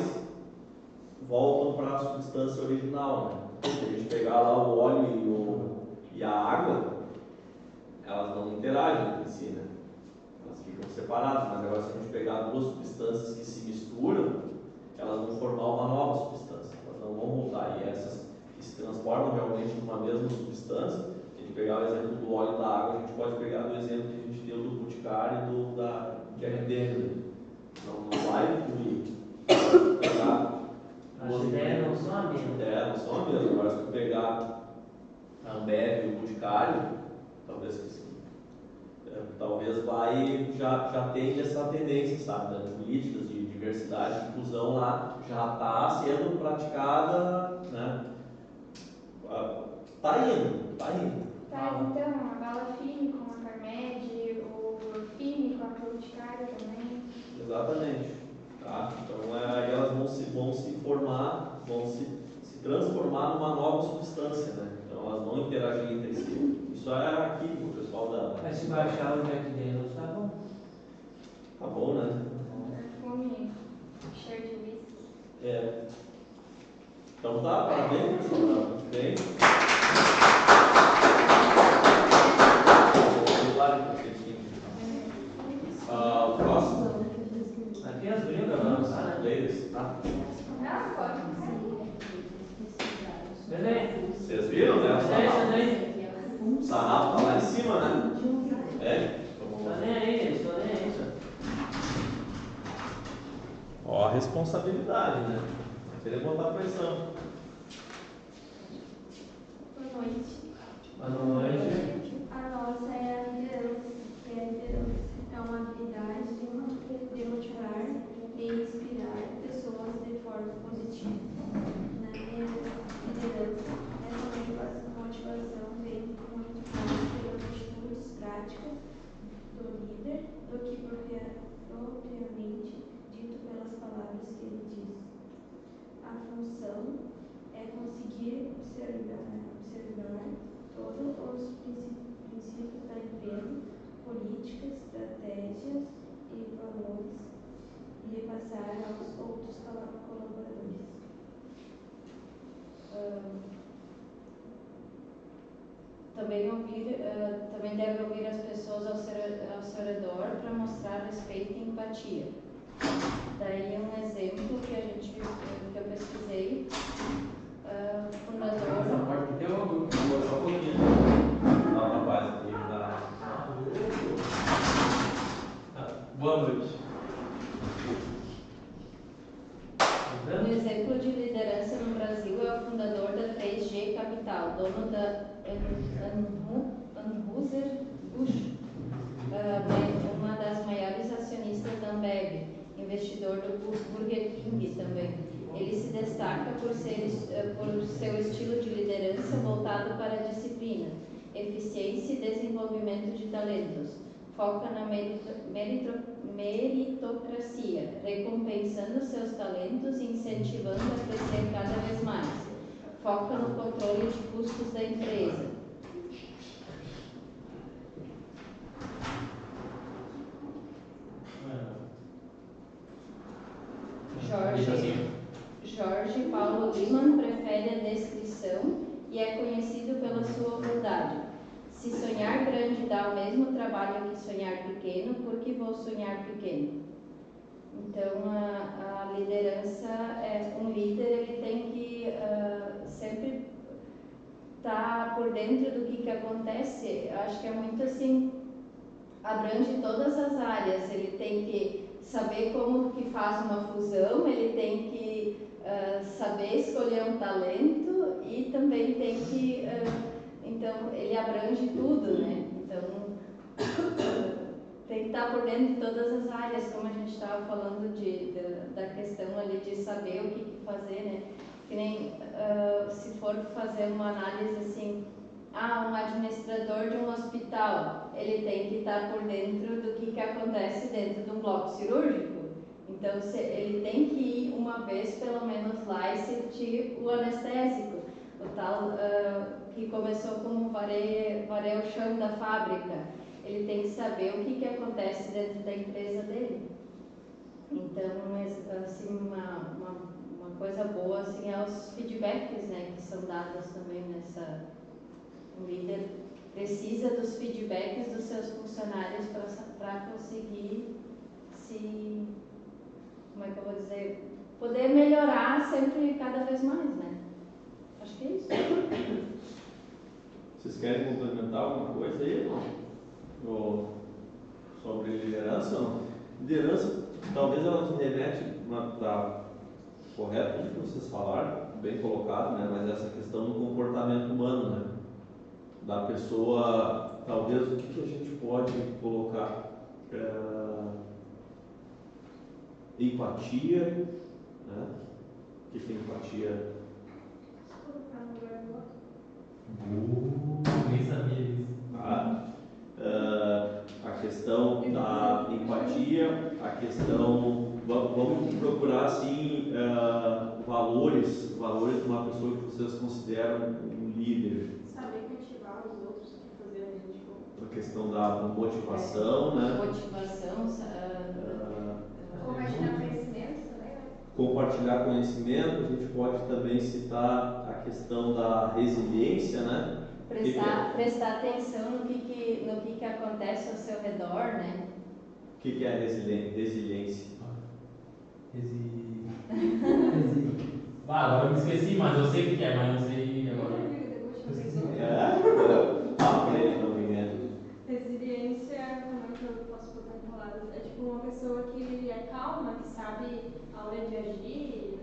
voltam para a substância original, né? Se a gente pegar lá o óleo e a água, elas não interagem entre si, né? Elas ficam separadas, mas agora se a gente pegar duas substâncias que se misturam, elas vão formar uma nova substância, elas não vão voltar. E essas que se transformam realmente numa mesma substância, se a gente pegar o exemplo do óleo e da água, a gente pode pegar do exemplo que a gente deu do Boticário e da RD. Não vai fluir. As ideias não são a mesma. Não são a mesma. Agora se tu pegar a Ambev e o Boticário, talvez já tenha essa tendência, sabe, das políticas de diversidade e inclusão lá, já está sendo praticada, né? Está indo. Tá, então, a Bala Fine com a Carmed, o Fine com a Boticário também. Exatamente. Tá? Então, aí elas vão se formar, vão se transformar numa nova substância, né? Então, elas vão interagir entre si. Isso é aqui, o pessoal da... Mas se baixar o Jack Daniels, tá bom. Tá bom, né? Perfume cheio de whisky. Então tá, parabéns, pessoal. Muito bem. O próximo? Aqui as brincas vão lançar, né? Deles, tá? Não, pode Beleza. Vocês viram, né? O sarrafo tá lá em cima, né? Tá nem aí, eles estão nem aí, senhor. Ó a responsabilidade, né? Querer botar pressão. Boa noite. Boa noite. A nossa é a liderança, que é propriamente dito pelas palavras que ele diz. A função é conseguir observar todos os princípios da empresa, políticas, estratégias e valores, e repassar aos outros colaboradores. Também deve ouvir as pessoas ao seu redor para mostrar respeito e empatia. Daí um exemplo que eu pesquisei, fundador. Essa parte tem uma dúvida, só um pouquinho. Não, rapaz, aqui Boa noite. Um exemplo de liderança no Brasil é o fundador da 3G Capital, dono da Anheuser-Busch, uma das maiores acionistas da Ambev, investidor do Burger King também. Ele se destaca por seu estilo de liderança voltado para a disciplina, eficiência e desenvolvimento de talentos. Foca na meritocracia, recompensando seus talentos e incentivando a crescer cada vez mais. Foca no controle de custos da empresa. Jorge Paulo Liman prefere a descrição e é conhecido pela sua humildade. Se sonhar grande dá o mesmo trabalho que sonhar pequeno, por que vou sonhar pequeno? Então, a liderança, um líder ele tem que sempre estar por dentro do que acontece. Acho que é muito assim, abrange todas as áreas. Ele tem que saber como que faz uma fusão, ele tem que saber escolher um talento e também tem que... Então, ele abrange tudo, né? Então, tem que estar por dentro de todas as áreas, como a gente estava falando da questão ali de saber o que fazer, né? Que nem se for fazer uma análise assim, um administrador de um hospital, ele tem que estar por dentro do que acontece dentro de um bloco cirúrgico. Então, ele tem que ir uma vez, pelo menos, lá e sentir o anestésico, o tal que começou como varrer o chão da fábrica. Ele tem que saber o que acontece dentro da empresa dele. Então, assim, uma coisa boa assim, é os feedbacks, né, que são dados também nessa... O líder precisa dos feedbacks dos seus funcionários para conseguir como é que eu vou dizer, poder melhorar sempre cada vez mais, né? Acho que é isso. Vocês querem complementar alguma coisa aí, não? Sobre liderança, não? Liderança, talvez ela nos remete, está correto tudo que vocês falaram, bem colocado, né? Mas essa questão do comportamento humano, né? Da pessoa, talvez o que a gente pode colocar? Empatia, né? O que é empatia? Nem sabia disso. A questão da empatia, a questão, vamos procurar assim valores de uma pessoa que vocês consideram um líder. Saber cultivar os outros que fazer a gente. A questão da motivação, né? Motivação, Compartilhar conhecimento também, né? Compartilhar conhecimento, a gente pode também citar a questão da resiliência, né? Prestar atenção no que acontece ao seu redor, né? O que é resiliência? Agora eu me esqueci, mas eu sei o que é, mas não sei agora. Resiliência, como é que eu posso botar em palavras? É tipo uma pessoa que é calma, que sabe a hora de agir,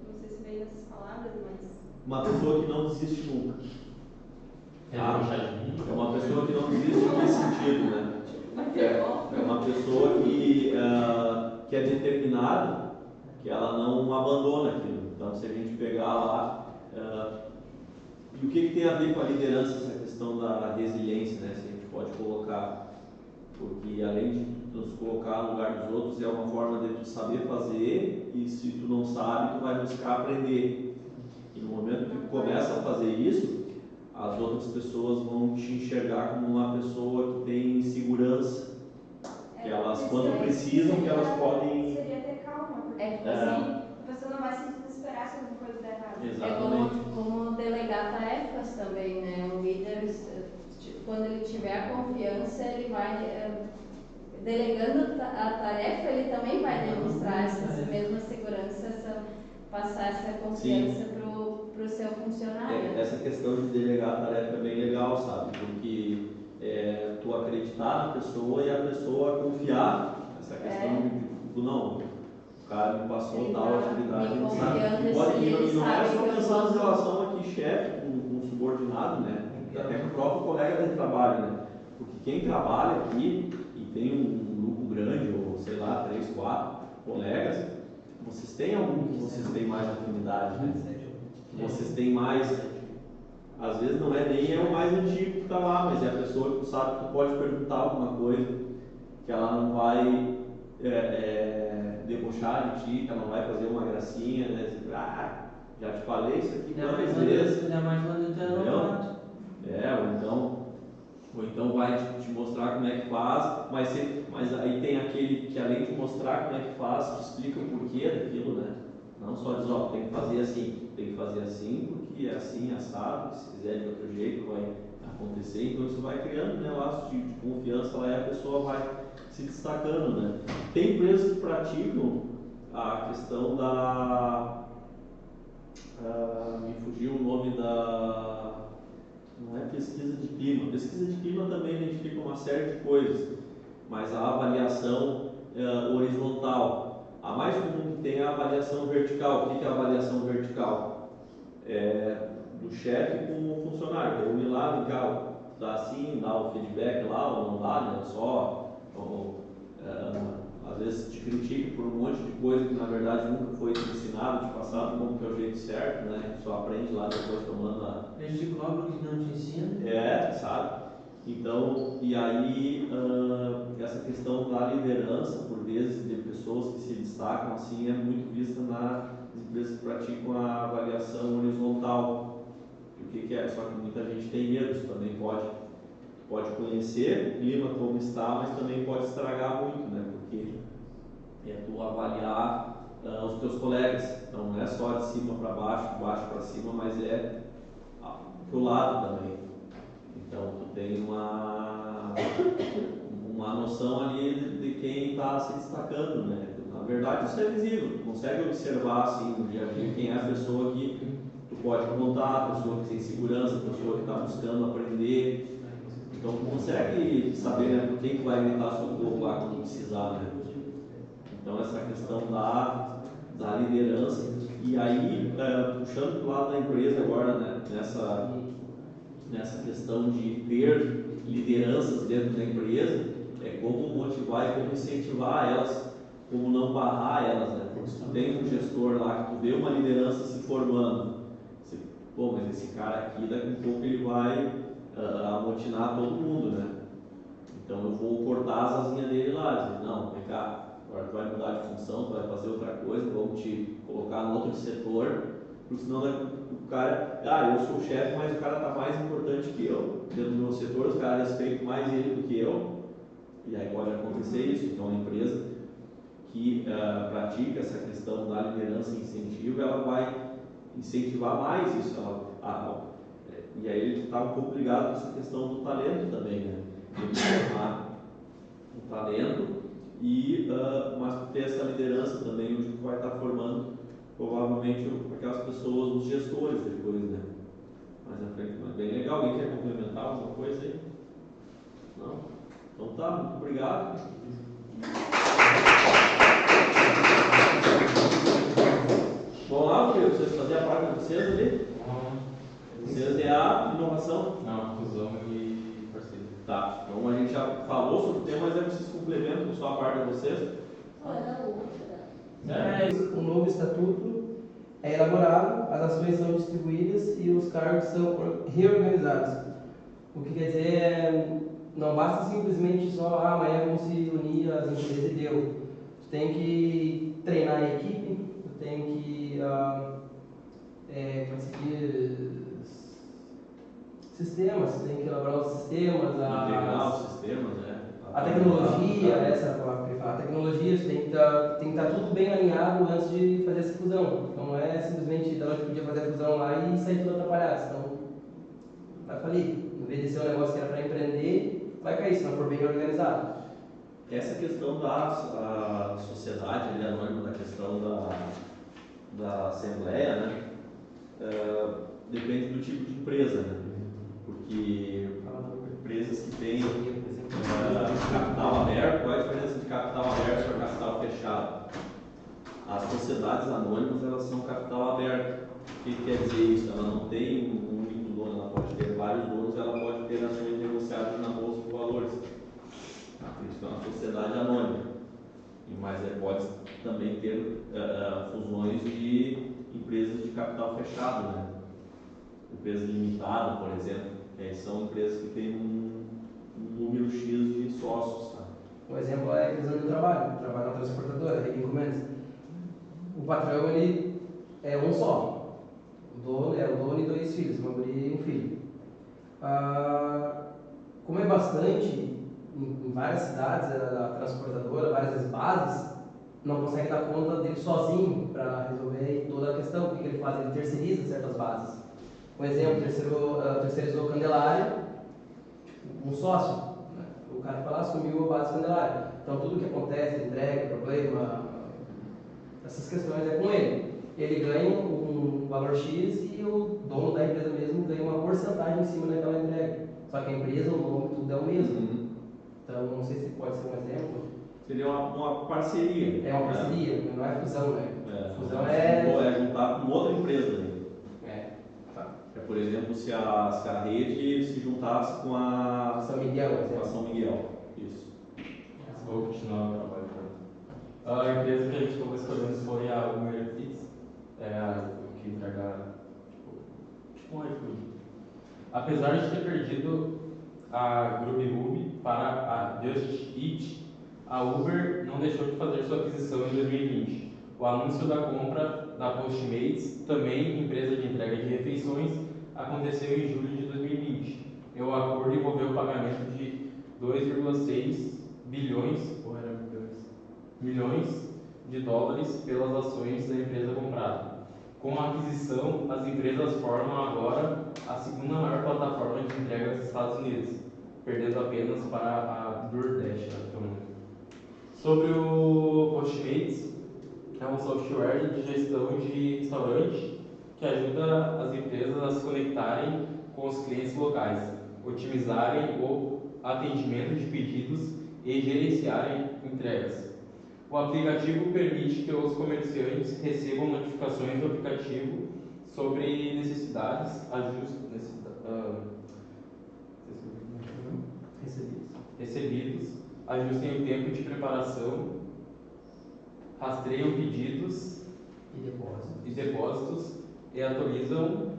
não sei se veio nessas palavras, mas... Uma pessoa que não desiste nunca. É uma pessoa que não desiste em que sentido, né? É uma pessoa que é determinada, que ela não abandona aquilo. Então, se a gente pegar lá... e o que tem a ver com a liderança, essa questão da resiliência, né? Se a gente pode colocar... porque além de nos colocar no lugar dos outros, é uma forma de tu saber fazer, e se tu não sabe, tu vai buscar aprender. E no momento que tu começa a fazer isso, as outras pessoas vão te enxergar como uma pessoa que tem segurança, que elas, quando precisam, que elas podem... Seria ter calma, porque É. a pessoa não vai se desesperar se alguma coisa der errado. Exatamente. É como delegar tarefas também, né? Um líder, quando ele tiver a confiança, ele vai, delegando a tarefa, ele também vai demonstrar essa mesma segurança, passar essa confiança para o seu funcionário. Essa questão de delegar a tarefa é bem legal, sabe? Porque tu acreditar na pessoa e a pessoa confiar. Essa questão de, não, o cara me passou Ele tal tá atividade, me sabe? confiando, E não é sabe só que eu pensando em posso. relação aqui, chefe com subordinado, né? Até com o próprio colega de trabalho, né? Porque quem trabalha aqui e tem um grupo grande, ou sei lá, 3, 4 colegas, vocês têm algum que vocês têm mais afinidade, né? Vocês têm mais, às vezes não é nem o mais antigo que está lá, mas é a pessoa que tu sabe que tu pode perguntar alguma coisa, que ela não vai debochar de ti, que ela não vai fazer uma gracinha, né? Dizer, já te falei isso aqui quantas vezes. Ainda mais quando tu é novato. Ou então vai te mostrar como é que faz, mas aí tem aquele que além de mostrar como é que faz, te explica o porquê daquilo, né? Não só diz, tem que fazer assim, porque é assim, assado, se fizer de outro jeito vai acontecer, então isso vai criando, né, laços de confiança lá e a pessoa vai se destacando, né? Tem empresas que praticam a questão da... me fugiu o nome da... Não é pesquisa de clima. Pesquisa de clima também identifica uma série de coisas, mas a avaliação horizontal. A mais comum que tem é a avaliação vertical. O que é a avaliação vertical? Do chefe com o funcionário. Reúne lá, vem cá, dá assim, dá o feedback lá, ou não dá, né? Às vezes te critica por um monte de coisa que na verdade nunca foi ensinado, te passado como que é o jeito certo, né? Só aprende lá depois tomando a... Eles te cobram que não te ensina. Sabe? Então, e aí essa questão da liderança, por vezes, de pessoas que se destacam, assim, é muito vista nas empresas que praticam a avaliação horizontal. E o que é? Só que muita gente tem medo, isso também pode conhecer o clima como está, mas também pode estragar muito, né? Porque é tu avaliar os teus colegas, então não é só de cima para baixo, de baixo para cima, mas é pro lado também. Então tu tem uma noção ali de quem está se destacando, né? Na verdade isso é visível, tu consegue observar assim no dia a dia quem é a pessoa que tu pode contar, a pessoa que tem segurança, a pessoa que está buscando aprender. Então tu consegue saber, né, por quem tu vai gritar socorro lá quando precisar, né? Então essa questão da liderança, e aí puxando para o lado da empresa agora, né, nessa questão de ter lideranças dentro da empresa, é como motivar e como incentivar elas, como não barrar elas, né? Porque se tu tem um gestor lá que tu vê uma liderança se formando, mas esse cara aqui daqui a pouco ele vai amotinar todo mundo, né? Então eu vou cortar as asinhas dele lá, dizer, não, vem cá, agora tu vai mudar de função, tu vai fazer outra coisa, vamos te colocar no outro setor, porque senão o cara, eu sou o chefe, mas o cara está mais importante que eu, dentro do meu setor, os caras respeitam mais ele do que eu, e aí pode acontecer isso. Então a empresa que pratica essa questão da liderança e incentivo, ela vai incentivar mais isso, e aí ele está um pouco ligado com essa questão do talento também, né? Ele formar o talento mas ter essa liderança também, onde tu vai estar formando provavelmente aquelas pessoas, os gestores depois, né? Mais na frente, mas bem legal. Alguém quer complementar alguma coisa aí? Não? Então tá, muito obrigado. Vamos lá, filho, vocês faziam a parte de vocês ali? Vocês é a inovação? Não, fusão e parceria. Tá, então a gente já falou sobre o tema, mas vocês complementam só a parte de vocês? O novo estatuto é elaborado, as ações são distribuídas e os cargos são reorganizados. O que quer dizer não basta simplesmente só, amanhã vamos se unir as empresas e deu. Tu tem que treinar a equipe, tu tem que conseguir sistemas, tu tem que elaborar os sistemas, integrar os sistemas, né? A tecnologia, essa palavra que eu ia falar, a tecnologia tem que estar tudo bem alinhado antes de fazer essa fusão. Então não é simplesmente da noite pro dia fazer a fusão lá e sair tudo atrapalhado, senão vai falir. Em vez de ser um negócio que era para empreender, vai cair se não for bem organizado. Essa questão da sociedade ali, anônima, da questão da assembleia, né? Depende do tipo de empresa, né? Porque empresas que têm capital aberto, qual é a diferença de capital aberto para capital fechado? As sociedades anônimas, elas são capital aberto. O que quer dizer isso? Ela não tem um único dono, ela pode ter vários donos, ela pode ter ações negociadas na bolsa de valores. Isso é uma sociedade anônima. Mas pode também ter fusões de empresas de capital fechado, né? Empresa limitada, por exemplo, que aí são empresas que têm um número X de sócios. Tá? Um exemplo é a empresa onde eu trabalho na transportadora, a Encomendas. O patrão ele é um só. O dono é o dono e 2 filhos, uma guria e um filho. Como é bastante, em várias cidades, a transportadora, várias bases, não consegue dar conta dele sozinho para resolver toda a questão. O que ele faz? Ele terceiriza certas bases. Um exemplo, terceirizou Candelária, um sócio. Né? O cara foi lá, assumiu a base Candelária. Então tudo que acontece, entrega, problema, essas questões é com ele. Ele ganha um valor X e o dono da empresa mesmo ganha uma porcentagem em cima daquela entrega. Só que a empresa, o nome, tudo é o mesmo. Então não sei se pode ser um exemplo. Seria uma parceria. É uma parceria, não é fusão, né? Fusão é juntar com outra empresa. Né? Por exemplo, se a rede se juntasse com a São Miguel. Isso. Vou continuar o trabalho. A empresa que a gente acabou escolhendo foi a Uber Eats, que entrega tipo um iFood. Apesar de ter perdido a Grubhub para a Just Eat, a Uber não deixou de fazer sua aquisição em 2020. O anúncio da compra da Postmates, também empresa de entrega de refeições, aconteceu em julho de 2020. E o acordo envolveu o pagamento de 2,6 milhões de dólares pelas ações da empresa comprada. Com a aquisição, as empresas formam agora a segunda maior plataforma de entrega dos Estados Unidos, perdendo apenas para a DoorDash atualmente. Sobre o Postmates, é um software de gestão de restaurante que ajuda as empresas a se conectarem com os clientes locais, otimizarem o atendimento de pedidos e gerenciarem entregas. O aplicativo permite que os comerciantes recebam notificações do aplicativo sobre necessidades, recebidos, ajustem o tempo de preparação, rastreiam pedidos e depósitos e atualizam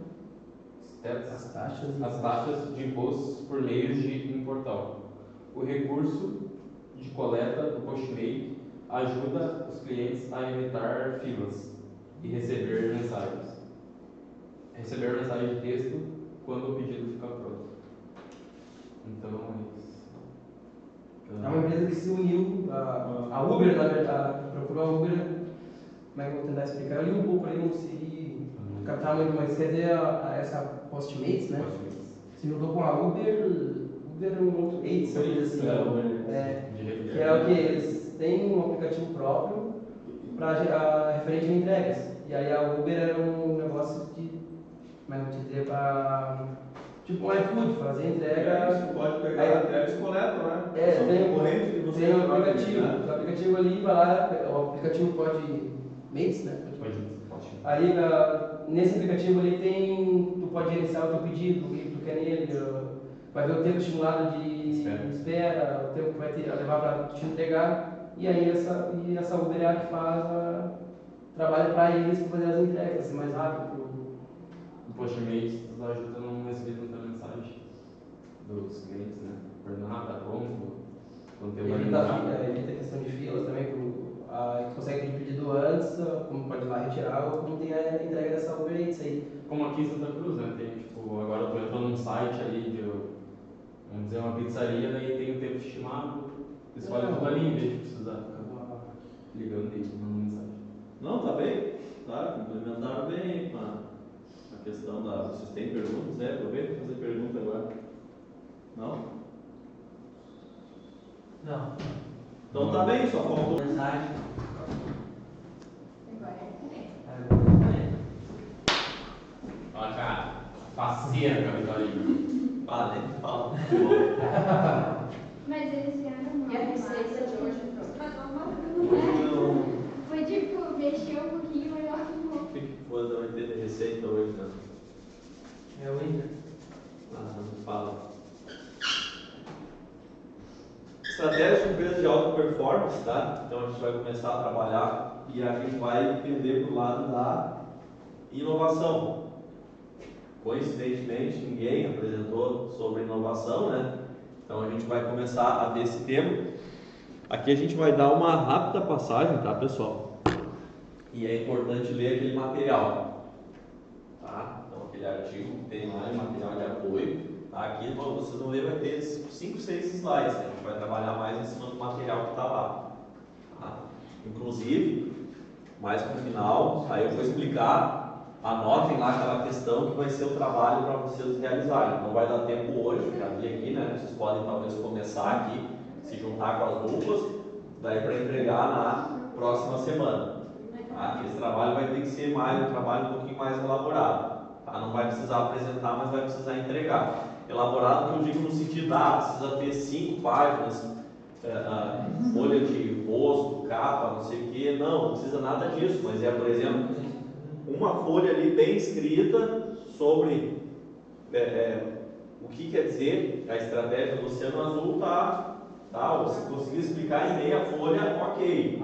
as taxas de impostos por meio de um portal. O recurso de coleta do Postmate ajuda os clientes a evitar filas e receber mensagens de texto quando o pedido fica pronto. Então é isso. É uma empresa que se uniu, a Uber, na verdade, procurou a Uber, como é que eu vou tentar explicar? Eu li um pouco aí, não consegui captar muito, mas quer dizer, essa Postmates, né? Se juntou com a Uber Eats, assim, que é o que? Eles têm um aplicativo próprio para referente a entregas. E aí a Uber era um negócio de, como é que eu vou te dizer, para tipo um iFood, fazer entrega. Você pode pegar a entrega e coleta, né? Tem um aplicativo. O aplicativo ali vai lá, o aplicativo Postmates, né? Ali nesse aplicativo ali tu pode gerenciar o teu pedido, o que tu quer nele, vai ver o tempo estimulado de espera, o tempo que vai levar para te entregar, e aí essa Uber é a que faz trabalho para eles para fazer as entregas, assim, mais rápido. O Postmates nos ajuda não receber tanta mensagem dos clientes, né? Por nada, pronto, quando tem uma Evita a questão de filas também, a gente consegue pedir pedido antes, como pode ir lá retirar, ou como tem a entrega dessa Uber Eats aí. Como aqui em Santa Cruz, né? Tem, tipo, agora eu tô entrando num site ali de, vamos dizer, uma pizzaria, daí tem o tempo estimado, escolhe tudo ali em vez de precisar ficar ligando e mandando mensagem. Não, tá bem, tá, complementaram bem a questão da... Vocês têm perguntas, né? Aproveita para fazer pergunta agora. Não? Não. Então tá bem, só faltou... Mensagem. Olha, cara, faceira, Vitória. Ah, nem fala. Mas eles vieram mal. E a receita de hoje, Foi tipo, mexeu um pouquinho, mas O que foi da 80 receita hoje, né? É o Inter. Ah, não fala. Estratégia de empresa de alta performance, tá? Então a gente vai começar a trabalhar e a gente vai entender pro lado da inovação. Coincidentemente, ninguém apresentou sobre inovação, né? Então a gente vai começar a ver esse tema. Aqui a gente vai dar uma rápida passagem, tá, pessoal? E é importante ler aquele material, tá? Então aquele artigo que tem lá em material de apoio, tá? Aqui vocês vão ver, vai ter 5, 6 slides, né? A gente vai trabalhar mais em cima do material que está lá, tá? Inclusive, mais para o final, aí eu vou explicar. Anotem lá aquela questão que vai ser o trabalho para vocês realizarem. Não vai dar tempo hoje, já vi aqui, né? Vocês podem talvez começar aqui, se juntar com as duplas, daí para entregar na próxima semana. Tá? Esse trabalho vai ter que ser um trabalho um pouquinho mais elaborado. Tá? Não vai precisar apresentar, mas vai precisar entregar. Elaborado que eu digo no sentido, precisa ter 5 páginas, folha de rosto, capa, não sei o que. Não precisa nada disso, mas por exemplo, uma folha ali bem escrita sobre o que quer dizer a estratégia do Oceano Azul, tá? Se conseguir explicar em meia folha, ok.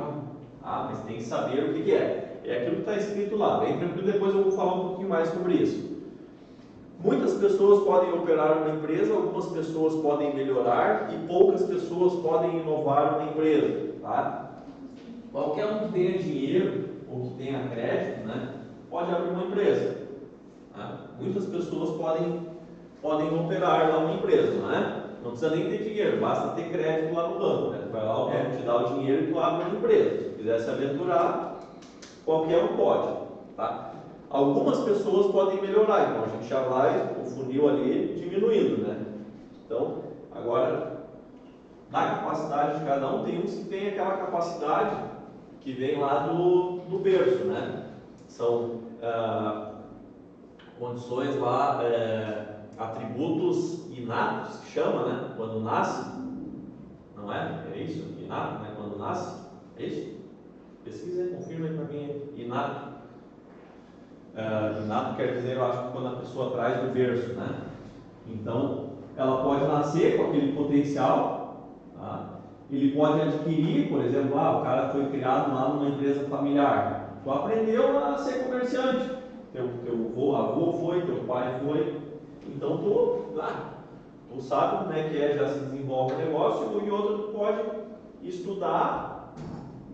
Mas tem que saber o que é. É aquilo que está escrito lá, bem tranquilo, depois eu vou falar um pouquinho mais sobre isso. Muitas pessoas podem operar uma empresa, algumas pessoas podem melhorar e poucas pessoas podem inovar uma empresa, tá? Qualquer um que tenha dinheiro ou que tenha crédito, né, pode abrir uma empresa. Tá? Muitas pessoas podem operar lá uma empresa, não é? Não precisa nem ter dinheiro, basta ter crédito lá no banco, né? Vai lá, o banco te dá o dinheiro e tu abre uma empresa. Se quiser se aventurar, qualquer um pode, tá? Algumas pessoas podem melhorar, então a gente já vai o funil ali diminuindo, né? Então, agora, na capacidade de cada um, tem uns que tem aquela capacidade que vem lá do berço, né? São condições lá, atributos inatos, que chama, né? Quando nasce, não é? É isso? Inato, né? Quando nasce, é isso? Pesquisa aí, confirma aí para mim, inato. Inato quer dizer, eu acho que quando a pessoa traz do berço, né? Então, ela pode nascer com aquele potencial, tá? Ele pode adquirir, por exemplo, o cara foi criado lá numa empresa familiar. Tu aprendeu a ser comerciante. Teu avô foi, teu pai foi. Então tu sabe como é que já se desenvolve o negócio, e outro tu pode estudar,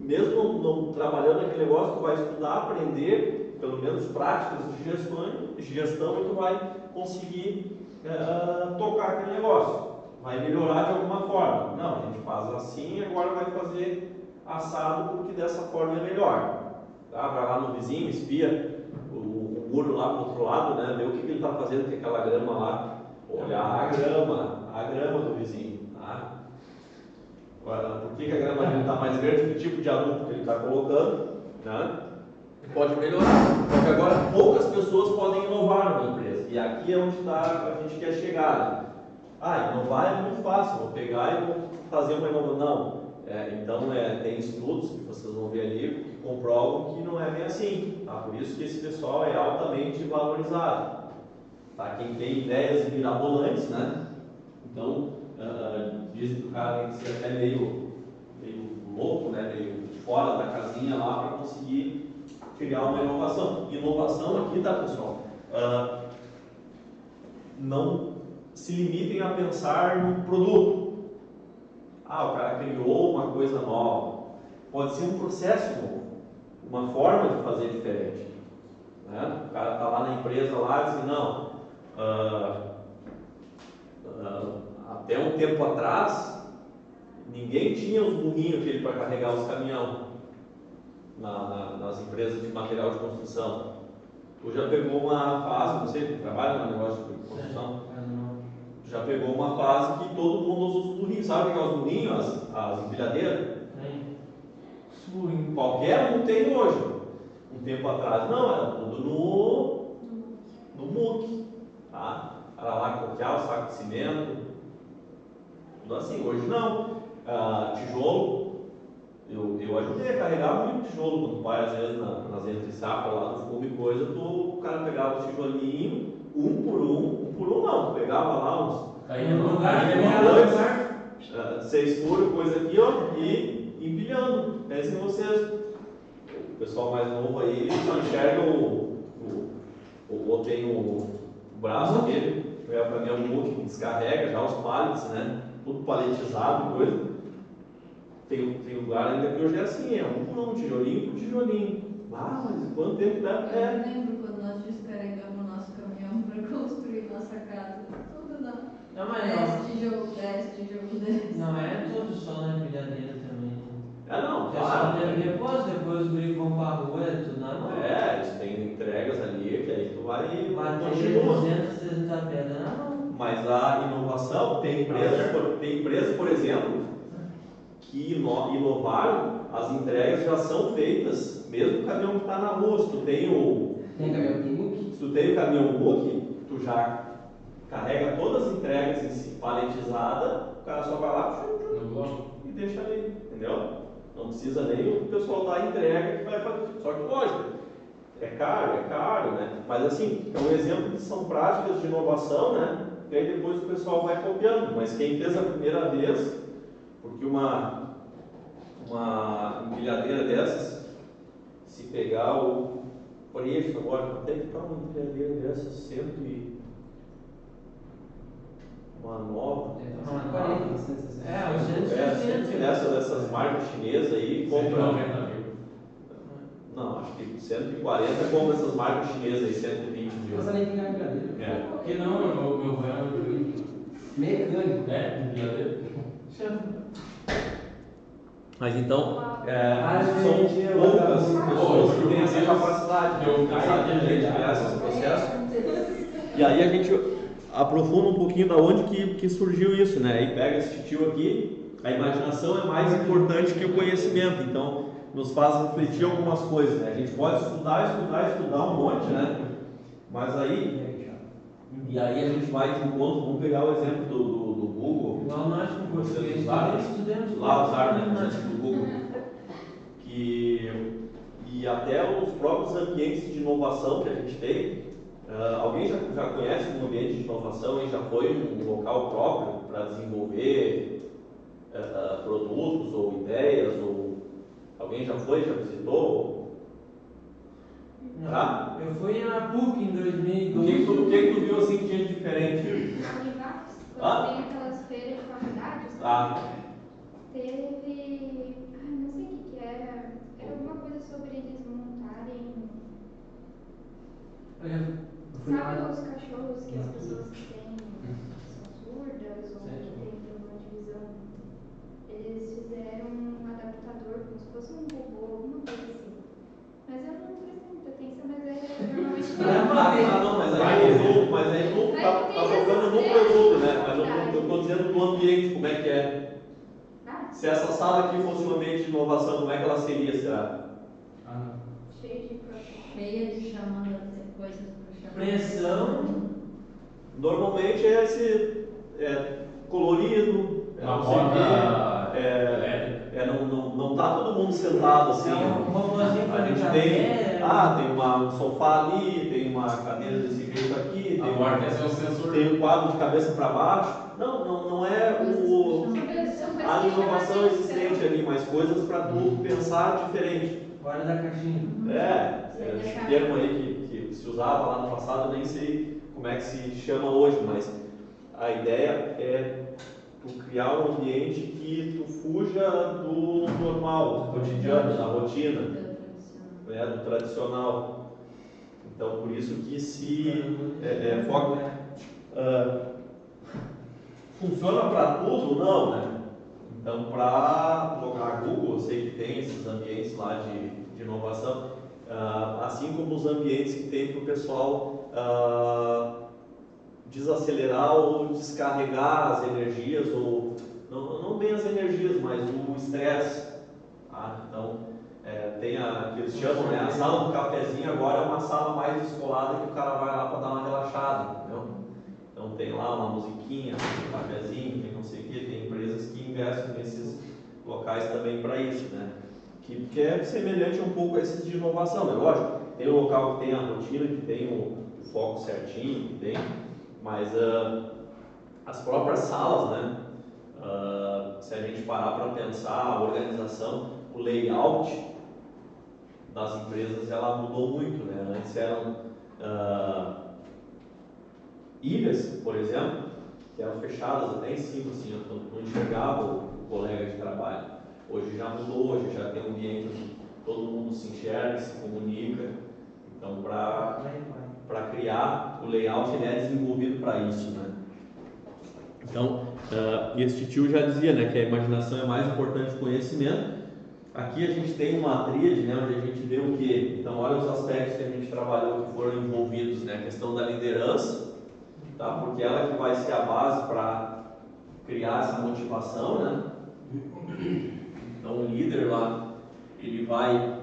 mesmo não trabalhando naquele negócio, tu vai estudar, aprender, pelo menos práticas de gestão e tu vai conseguir tocar aquele negócio. Vai melhorar de alguma forma. Não, a gente faz assim, agora vai fazer assado porque dessa forma é melhor. Tá? Vai lá no vizinho, espia o muro lá pro outro lado, né? Vê o que ele está fazendo com aquela grama lá. Olhar a grama do vizinho. Tá? Por que a grama dele está mais verde? Que tipo de adubo que ele está colocando? Né? Pode melhorar. Porque agora poucas pessoas podem inovar numa empresa. E aqui é onde a gente quer chegar. Né? Inovar é muito fácil, vou pegar e vou fazer uma inovação. Não. Então, tem estudos que vocês vão ver ali que comprovam que não é bem assim. Tá? Por isso que esse pessoal é altamente valorizado. Tá? Quem tem ideias mirabolantes, né? Então, dizem que o cara tem que ser até meio louco, né? Meio fora da casinha lá para conseguir criar uma inovação. Inovação aqui, tá, pessoal? Não se limitem a pensar num produto. O cara criou uma coisa nova. Pode ser um processo novo, uma forma de fazer diferente. Né? O cara está lá na empresa lá e diz que não, até um tempo atrás, ninguém tinha os burrinhos para carregar os caminhões nas empresas de material de construção. Tu já pegou uma fase, você que trabalha no negócio de construção, já pegou uma fase que todo mundo usa os burrinhos. Sabe o que é os burrinhos? As empilhadeiras? Qualquer um tem hoje. Um tempo atrás, não, era tudo no muque. Tá? Era lá coquear o saco de cimento. Tudo assim. Hoje não. Tijolo. Eu ajudei a carregar muito tijolo quando o pai, às vezes, nas entre-safras lá do fumo e coisa, o cara pegava os tijolinhos, um por um não, pegava lá uns 6 furos, coisa aqui, ó, e empilhando. Pensem vocês, o pessoal mais novo aí só enxerga ou tem o braço dele, para mim é um muque que descarrega já os pallets, né? Tudo paletizado e coisa. Tem lugar ainda que hoje é assim, é um por um, tijolinho por tijolinho. Mas quanto tempo dá? Eu lembro quando nós descarregamos o nosso caminhão para construir nossa casa. Tudo não. 10 tijolo, 10. Não é tudo só na empilhadeira também. Não, claro. Depois os gringos vão para a rua, é tudo na mão. Eles têm entregas ali, que aí tu vai bater 200, 300 pedras na mão. Mas a inovação, tem empresas, por exemplo, que inovaram, as entregas já são feitas, mesmo o caminhão que está na rua. Se tu tem o caminhão muque, tu já carrega todas as entregas em si, paletizadas, o cara só vai lá e deixa ali, entendeu? Não precisa nem o pessoal dar a entrega que vai fazer. Só que, lógico, é caro, né? Mas assim, é um exemplo que são práticas de inovação, né? E aí depois o pessoal vai copiando. Mas quem fez a primeira vez, porque uma empilhadeira dessas, se pegar o preço agora, quanto é que está uma empilhadeira dessas? Uma nova? Dessas marcas chinesas aí, compra. Não, acho que 140 compra essas marcas chinesas aí, 120 de Nossa, nem pegar a empilhadeira. Porque não, meu pai mecânico. Empilhadeira. Mas então, são poucas pessoas que têm essa capacidade de pensar de criar esses processos. E aí a gente aprofunda um pouquinho da onde que surgiu isso, né? Aí pega esse titio aqui, a imaginação é mais importante que o conhecimento, então nos faz refletir algumas coisas, né? A gente pode estudar um monte, né? Mas aí, a gente vai de encontro, vamos pegar o exemplo do Google. Igual nós com português, estudamos lá usaram, né, o exemplo do Google. E até os próprios ambientes de inovação que a gente tem. Alguém já conhece um ambiente de inovação e já foi um local próprio para desenvolver produtos ou ideias? Ou alguém já visitou? Não, tá? Eu fui na PUC em 2012. O que tu viu assim que tinha de diferente? Quando tem aquelas feiras de faculdades, teve. Não sei o que era. Era alguma coisa sobre eles montarem. Sabe os cachorros que as pessoas que têm são surdas ou têm uma divisão? Eles fizeram um adaptador como se fosse um robô, alguma coisa assim. Mas eu não prestei muita atenção, mas normalmente. Mas aí tu tá focando no produto, né? Mas eu estou dizendo do ambiente, como é que é. Se essa sala aqui fosse um ambiente de inovação, como é que ela seria, será? Cheia de chamando coisas para chamar. Pressão. Normalmente é esse colorido, não tá todo mundo sentado assim. A gente tem um sofá ali, tem uma cadeira desse jeito aqui, tem um quadro de cabeça para baixo. Não é a inovação existente ali, mas coisas para tu pensar diferente. Fora da caixinha. Esse termo aí que se usava lá no passado, eu nem sei como é que se chama hoje, mas a ideia é tu criar um ambiente que tu fuja do normal, do cotidiano, da rotina, né, do tradicional. Então, por isso que se foca... funciona para tudo? Não, né? Então, para jogar Google, eu sei que tem esses ambientes lá de inovação, assim como os ambientes que tem para o pessoal desacelerar ou descarregar as energias, ou não bem as energias, mas o estresse. Tá? Então, tem que eles chamam, né, a sala do cafezinho agora é uma sala mais descolada que o cara vai lá para dar uma relaxada, entendeu? Então tem lá uma musiquinha, tem um cafezinho, tem não sei o que, tem empresas que investem nesses locais também para isso, né? Que é semelhante um pouco a esses de inovação, né? Lógico, tem um local que tem a rotina, que tem o foco certinho, que tem, mas as próprias salas, né? Se a gente parar para pensar a organização, o layout das empresas, ela mudou muito, né? Antes eram ilhas, por exemplo, que eram fechadas até em cima, assim, não enxergava o colega de trabalho. Hoje já mudou, hoje já tem um ambiente onde todo mundo se enxerga, se comunica. Então, para criar o layout, ele é desenvolvido para isso, né? Então, este tio já dizia, né, que a imaginação é mais importante que o conhecimento. Aqui a gente tem uma tríade, né, onde a gente vê o quê? Então, olha os aspectos que a gente trabalhou que foram envolvidos, né? A questão da liderança, tá? Porque ela que vai ser a base para criar essa motivação, né? Então, o líder lá, ele vai...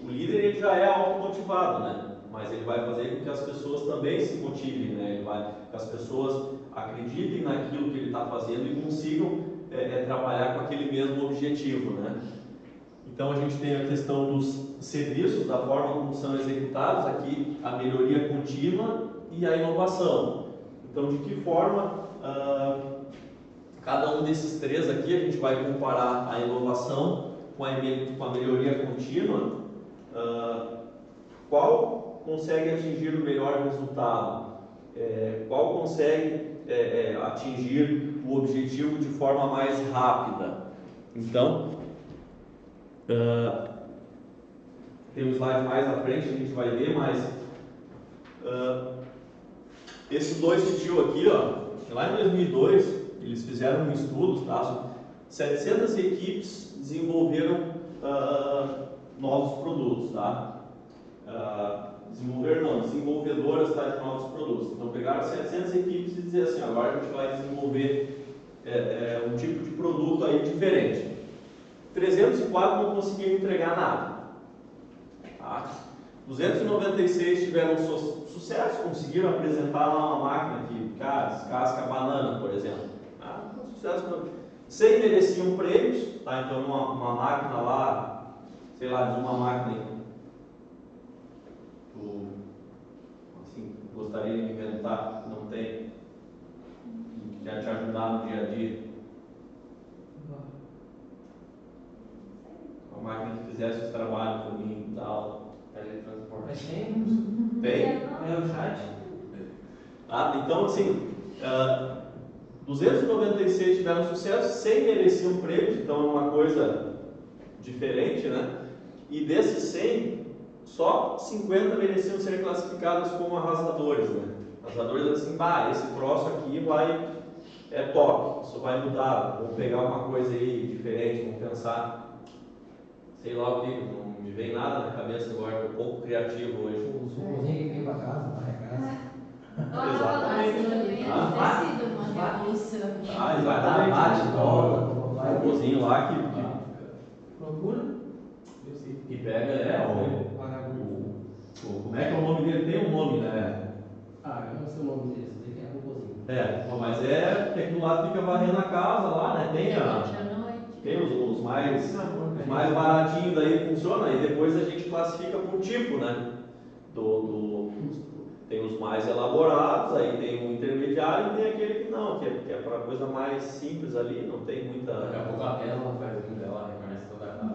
o líder ele já é automotivado, né? Mas ele vai fazer com que as pessoas também se motivem, né? Ele vai que as pessoas acreditem naquilo que ele está fazendo e consigam trabalhar com aquele mesmo objetivo, né? Então a gente tem a questão dos serviços, da forma como são executados, aqui a melhoria contínua e a inovação. Então, de que forma cada um desses três aqui a gente vai comparar a inovação com a melhoria contínua, qual consegue atingir o melhor resultado, qual consegue atingir o objetivo de forma mais rápida. Então, tem um slide mais à frente, a gente vai ver, mas esses dois CTO aqui, ó, lá em 2002, eles fizeram um estudo, tá? 700 equipes desenvolveram novos produtos, tá? Desenvolvedoras, tá, de novos produtos. Então pegaram 700 equipes e dizer assim, agora a gente vai desenvolver um tipo de produto aí diferente. 304 não conseguiram entregar nada. Tá? 296 tiveram sucesso, conseguiram apresentar lá uma máquina que, cara, descasca banana, por exemplo. Tá? Sucesso. 100 mereciam prêmios, tá? Então uma máquina lá, sei lá, diz uma máquina aí, assim, gostaria de inventar, não tem, que já te ajudar no dia a dia. Uma máquina que fizesse os trabalhos por mim e tal. Teletransporte. Tem? É o chat? Então, assim, 296 tiveram sucesso, 100 mereciam prêmios, então é uma coisa diferente, né? E desses 100, só 50 mereciam ser classificados como arrasadores, né? Arrasadores assim, esse troço aqui é top, isso vai mudar, vamos pegar uma coisa aí diferente, vamos pensar, sei lá o que, não me vem nada na cabeça agora, estou um pouco criativo hoje. Os robôzinhos que vem para casa, para casa. Exatamente. Exatamente. Bate, o robôzinho lá que Procura? que pega, como é que é o nome dele? Tem um nome, né? Eu não sei o nome desse, daí que é robôzinho. Mas que aquilo lá fica varrendo a casa lá, né? Tem os mais baratinhos daí funciona, e depois a gente classifica por tipo, né? Tem os mais elaborados, aí tem o intermediário e tem aquele que não, que é para coisa mais simples ali, não tem muita... Daqui a pouco a Tesla faz um dela, reconhece toda a casa.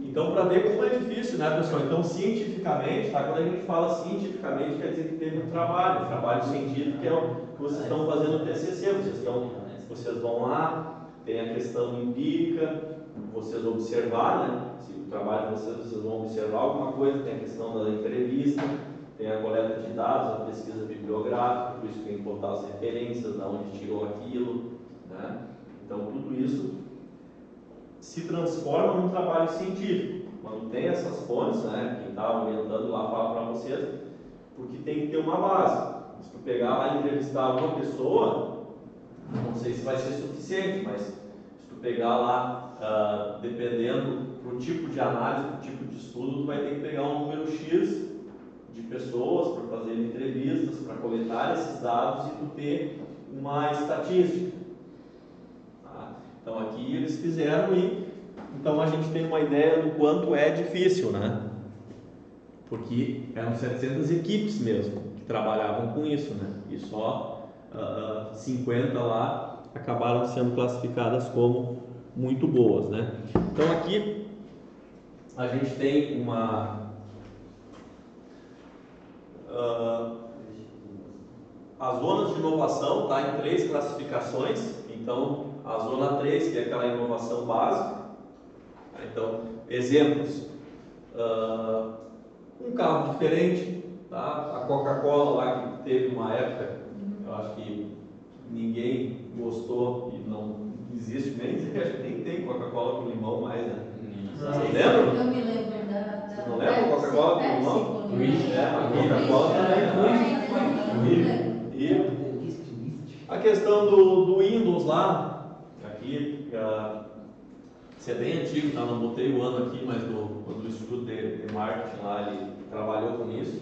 Então, para ver como é difícil, né, pessoal? Então, cientificamente, tá? Quando a gente fala cientificamente, quer dizer que teve um trabalho científico, que é que vocês estão fazendo o TCC, vocês vão lá, tem a questão empírica, vocês observar, né? Se o trabalho de vocês vão observar alguma coisa, tem a questão da entrevista, tem a coleta de dados, a pesquisa bibliográfica, por isso tem que botar as referências, de onde tirou aquilo, né? Então tudo isso se transforma num trabalho científico. Quando tem essas fontes, né? Quem está orientando lá fala para vocês, porque tem que ter uma base. Se tu pegar lá e entrevistar uma pessoa, não sei se vai ser suficiente, mas se tu pegar lá, dependendo do tipo de análise, do tipo de estudo, tu vai ter que pegar um número X de pessoas para fazer entrevistas, para coletar esses dados e tu ter uma estatística. Tá? Então aqui eles fizeram então a gente tem uma ideia do quanto é difícil, né? Porque eram 700 equipes mesmo que trabalhavam com isso, né? E só 50 lá acabaram sendo classificadas como muito boas, né? Então aqui a gente tem as zonas de inovação, está em 3 classificações. Então a zona 3, que é aquela inovação básica. Então, exemplos, um carro diferente, tá? A Coca-Cola lá que teve uma época, eu acho que ninguém gostou e não existe nem, acho que nem tem Coca-Cola com limão mais, né? Vocês lembram? Eu me lembro da... Vocês não lembram Coca-Cola com limão? A Coca-Cola também. E a questão do Windows lá, aqui, isso é bem antigo, tá? Não botei o ano aqui, mas quando o Instituto de Marketing lá, ele trabalhou com isso,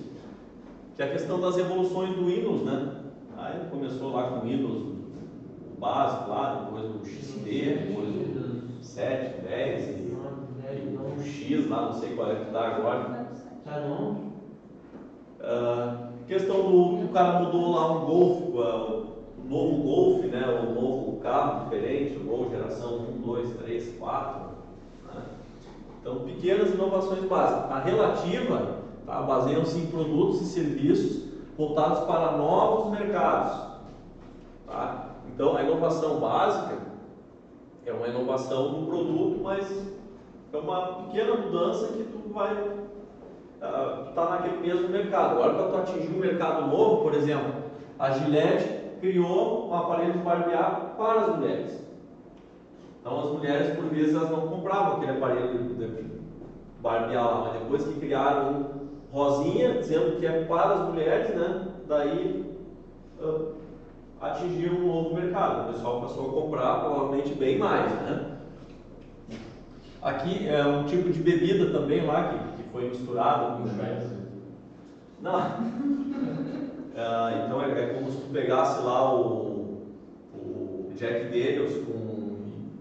que é a questão das evoluções do Windows, né? Aí ele começou lá com o Windows o básico lá, depois o XP, depois o 7, 10 e o X lá, não sei qual é que está agora. Tá não? Questão do cara mudou lá um Golf, o novo Golf, né? O novo carro diferente, o Gol geração 1, 2, 3, 4. Né? Então, pequenas inovações básicas. A relativa, tá? Baseiam-se em produtos e serviços voltados para novos mercados. Tá? Então, a inovação básica é uma inovação no produto, mas é uma pequena mudança que tu vai estar naquele mesmo mercado. Agora, para tu atingir um mercado novo, por exemplo, a Gillette criou um aparelho de barbear para as mulheres. Então, as mulheres, por vezes, elas não compravam aquele aparelho de barbear lá, mas depois que criaram um rosinha, dizendo que é para as mulheres, né? Daí atingiram um novo mercado. O pessoal passou a comprar, provavelmente, bem mais, né? Aqui é um tipo de bebida também lá que foi misturado com... Não. Então é como se tu pegasse lá o Jack Daniels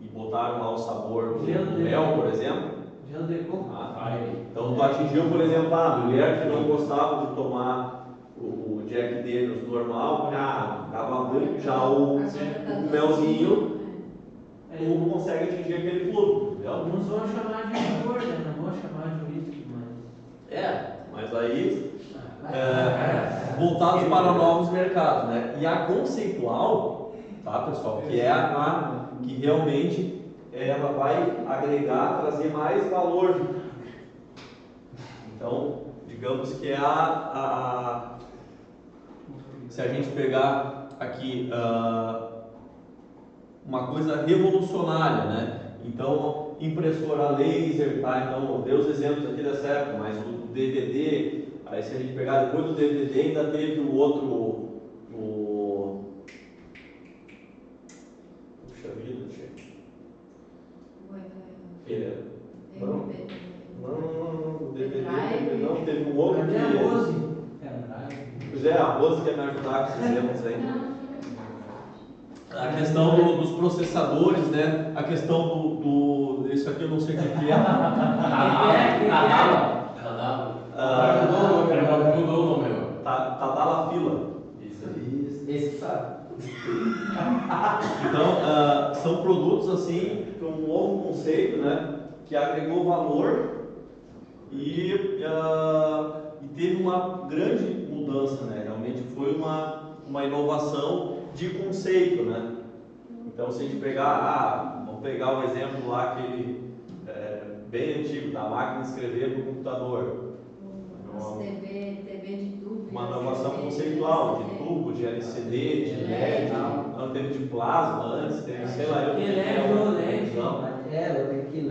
e botaram lá o sabor do mel, por exemplo. Gelo de coco. Então tu atingiu, por exemplo, a mulher que não gostava de tomar o Jack Daniels normal, dava muito, já o melzinho, tu consegue atingir aquele público. Alguns vão chamar de licor, né? Não vão chamar de whisky, mas... Mas aí voltados para novos mercados, né? E a conceitual, tá, pessoal, que é a que realmente ela vai agregar, trazer mais valor. Então, digamos que é se a gente pegar aqui uma coisa revolucionária, né? Então, impressora laser, tá? Então, eu dei os exemplos aqui dessa época, mas o DVD, aí se a gente pegar depois do DVD, ainda teve o outro, puxa vida, gente. Não, o DVD não, teve um outro que... a Rose? Pois é, a Rose quer me ajudar com esses exemplos aí. A questão dos processadores, né? A questão isso aqui eu não sei o que é. Mudou o nome. Tadalafila. Isso aí. Esse sabe. Então, são produtos assim, com um novo conceito, né? Que agregou valor e teve uma grande mudança, né? Realmente foi uma uma inovação de conceito, né? Então, se a gente pegar, vamos pegar o exemplo lá, aquele bem antigo, da máquina de escrever para o computador. As TV de tubo. Uma inovação conceitual, de tubo, de LCD, de LED, não teve de plasma antes, teve, sei lá, eu LED,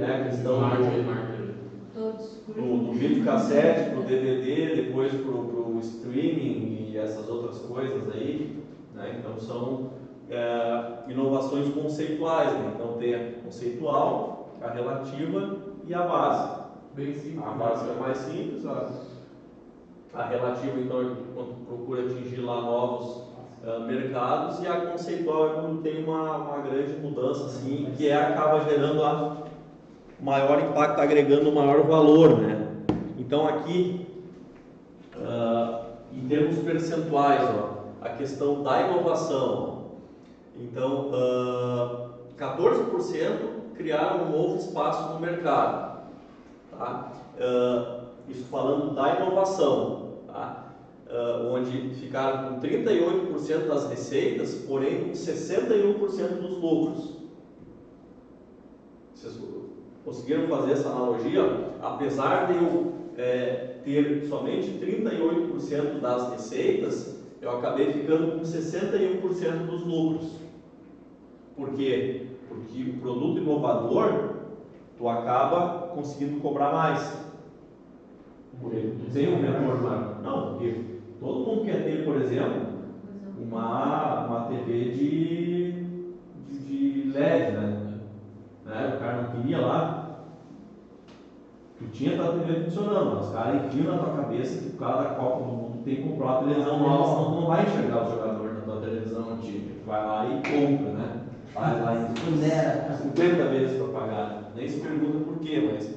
a questão Todos. do videocassete para o DVD, depois para o streaming e essas outras coisas aí, né? Então são inovações conceituais, né? Então tem a conceitual, a relativa e a base. Bem simples. A base é mais simples, a relativa então é quando procura atingir lá novos mercados, e a conceitual é quando tem uma grande mudança assim, que acaba gerando a maior impacto, agregando maior valor, né? Então aqui, em termos percentuais, a questão da inovação, então 14% criaram um novo espaço no mercado, tá? Isso falando da inovação, tá? Onde ficaram com 38% das receitas, porém com 61% dos lucros. Vocês conseguiram fazer essa analogia? Apesar de eu ter somente 38% das receitas, eu acabei ficando com 61% dos lucros. Por quê? Porque o produto inovador, tu acaba conseguindo cobrar mais. Por ele tem um retorno. Não, porque todo mundo quer ter, por exemplo, uma TV de LED, né? O cara não queria lá, tu tinha a TV funcionando, mas os caras enfiam na tua cabeça que por causa da Copa do Mundo tem que comprar uma televisão nova, senão tu não vai enxergar o jogador na tua televisão antiga. Tu vai lá e compra, né? Faz lá e 50 vezes para pagar. Nem se pergunta por quê, mas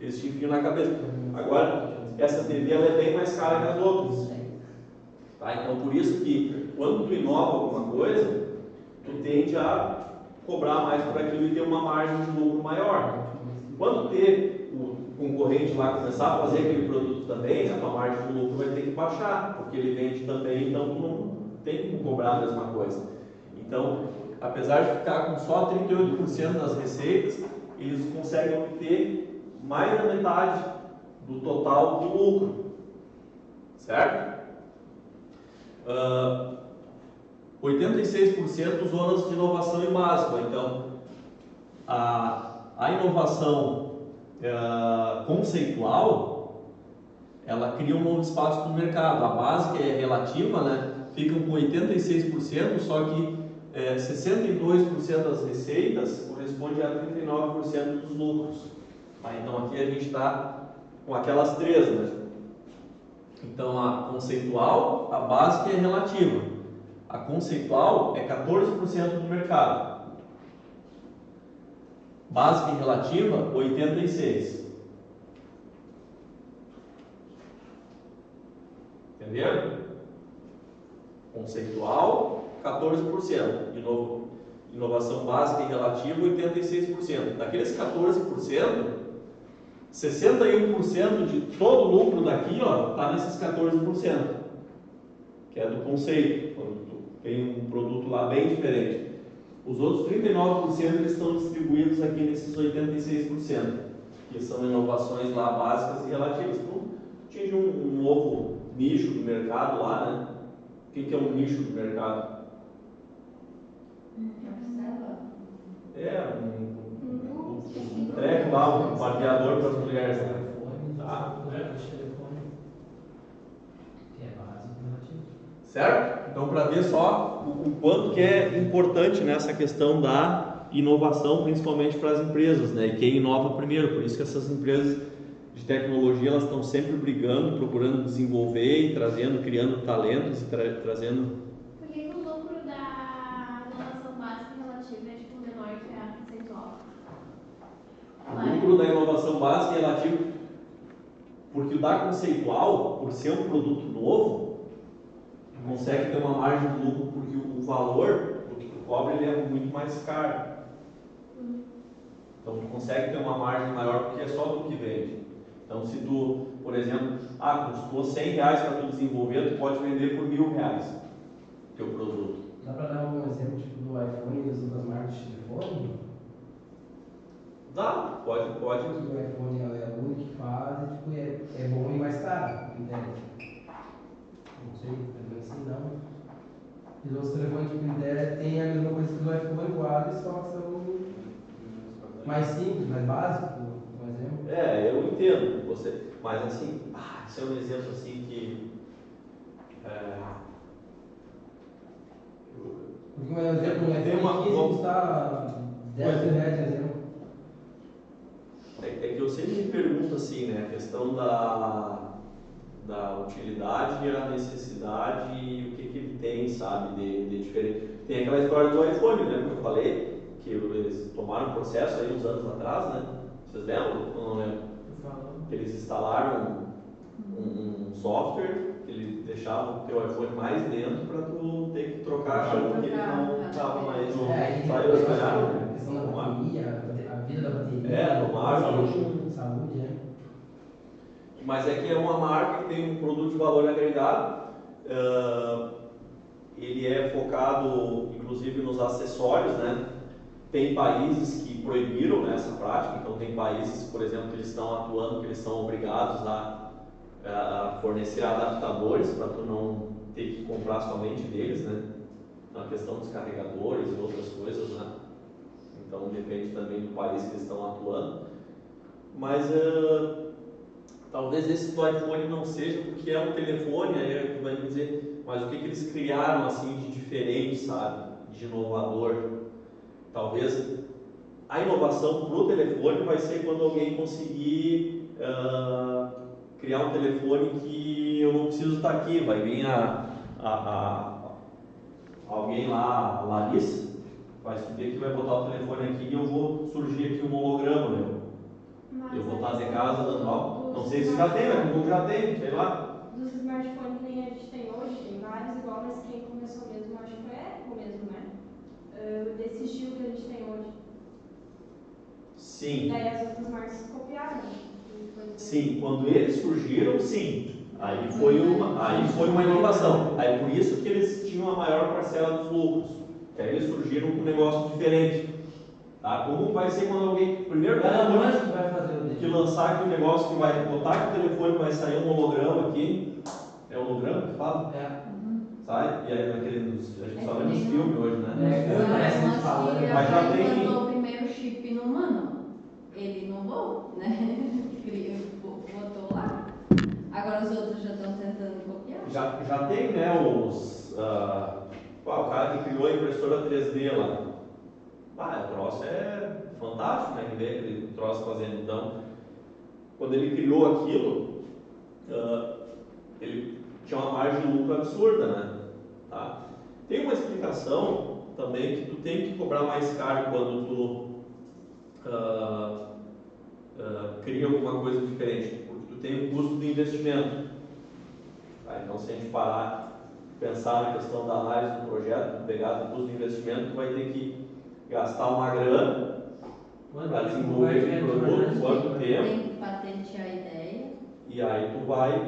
eles te enfiam na cabeça. Agora, essa TV ela é bem mais cara que as outras. Tá? Então, por isso que quando tu inova alguma coisa, tu tende a cobrar mais por aquilo e ter uma margem de lucro maior. Quando ter o concorrente lá começar a fazer aquele produto também, a tua margem de lucro vai ter que baixar, porque ele vende também, então tu não tem como cobrar a mesma coisa. Então, apesar de ficar com só 38% das receitas, eles conseguem obter mais da metade do total do lucro, certo? 86% zonas de inovação e básica. Então, a inovação conceitual, ela cria um novo espaço no mercado. A básica é relativa, né? Ficam com 86%, só que 62% das receitas corresponde a 39% dos lucros. Tá? Então aqui a gente está com aquelas três, né? Então a conceitual, a básica e a relativa. A conceitual é 14% do mercado. Básica e relativa, 86%. Entenderam? Conceitual, 14%. De novo, inovação básica e relativa, 86%. Daqueles 14%, 61% de todo o lucro daqui está nesses 14%, que é do conceito, quando tu tem um produto lá bem diferente. Os outros 39% eles estão distribuídos aqui nesses 86%, que são inovações lá básicas e relativas. Então, atinge um novo nicho do mercado lá, né? O que é um nicho do mercado? Um treco lá, um barbeador para as mulheres, né? Tá? Certo? Então, para ver só o quanto que é importante nessa questão da inovação, principalmente para as empresas, né? E quem inova primeiro. Por isso que essas empresas de tecnologia, elas estão sempre brigando, procurando desenvolver e trazendo, criando talentos e trazendo... Por que o lucro da inovação básica e relativa é tipo menor que a conceitual? O lucro da inovação básica é relativo, porque o da conceitual, por ser um produto novo, consegue ter uma margem de lucro, porque o valor do que tu cobra ele é muito mais caro. Então tu consegue ter uma margem maior porque é só do que vende. Então se tu, por exemplo, custou R$100 para tu desenvolver, tu pode vender por R$1.000. teu produto. Dá para dar um exemplo tipo do iPhone e das outras marcas de telefone? Dá, pode. O iPhone é o único que faz e tipo, é bom e mais caro, entende? Não sei, pelo menos assim não. E os outros telefones tipo, tem a mesma coisa que o iPhone 4, só que são mais simples, mais básicos, por exemplo. Eu entendo você, mas assim, isso é um exemplo assim que Porque um exemplo, um tem uma iPhone 15 custa 10 mil reais, por exemplo. É que eu sempre me pergunto assim, né, a questão da utilidade e a necessidade e o que ele tem, sabe, de diferente. Tem aquela história do iPhone, né, que eu falei, que eles tomaram um processo aí uns anos atrás, né, vocês lembram? Eu não lembro. Que eles instalaram um software que ele deixava o teu iPhone mais lento para tu ter que trocar achando que ele não estava mais... Saiu as ganharam, A questão da bateria, a vida da bateria. Tomaram. Saúde, Mas é que é uma marca que tem um produto de valor agregado, ele é focado inclusive nos acessórios, né? Tem países que proibiram, né, essa prática, então tem países, por exemplo, que eles estão atuando, que eles são obrigados a fornecer adaptadores para tu não ter que comprar somente deles, né? Na questão dos carregadores e outras coisas, né? Então depende também do país que eles estão atuando. Mas talvez esse do iPhone não seja porque é um telefone, aí tu vai me dizer, mas o que eles criaram assim de diferente, sabe? De inovador. Talvez a inovação para o telefone vai ser quando alguém conseguir criar um telefone que eu não preciso estar aqui, vai vir alguém lá, a Larissa, vai subir aqui, vai botar o telefone aqui e eu vou surgir aqui um holograma meu. Eu vou estar de casa dando aula. Não sei se já tem, mas como já tem, sei lá. Dos smartphones que nem a gente tem hoje, tem vários igual, mas quem começou mesmo, acho que foi a Apple mesmo, né? Desse estilo que a gente tem hoje. Sim. Daí as outras marcas copiaram. Sim, quando eles surgiram, sim. Aí foi uma inovação. Aí por isso que eles tinham a maior parcela dos lucros. Que aí eles surgiram com um negócio diferente. Tá? Como vai ser quando alguém. Primeiro que lançar aqui um negócio que vai botar que o telefone vai sair um holograma aqui. É holograma que fala? Sai? E aí naquele. A gente só vê nos filmes hoje, né? Mas já tem. O primeiro chip no humano. Ele inovou, né? Botou lá. Agora os outros já estão tentando copiar. Já tem, né? O cara que criou a impressora 3D lá. O troço é fantástico, né? Que vê aquele troço fazendo. Então, quando ele criou aquilo, ele tinha uma margem de lucro absurda, né? Tá? Tem uma explicação também que tu tem que cobrar mais caro quando tu cria alguma coisa diferente, porque tu tem um custo de investimento. Tá? Então, se a gente parar, pensar na questão da análise do projeto, pegar o custo de investimento, tu vai ter que gastar uma grana para desenvolver o produto, quanto tempo. Tem que patentear a ideia. E aí tu vai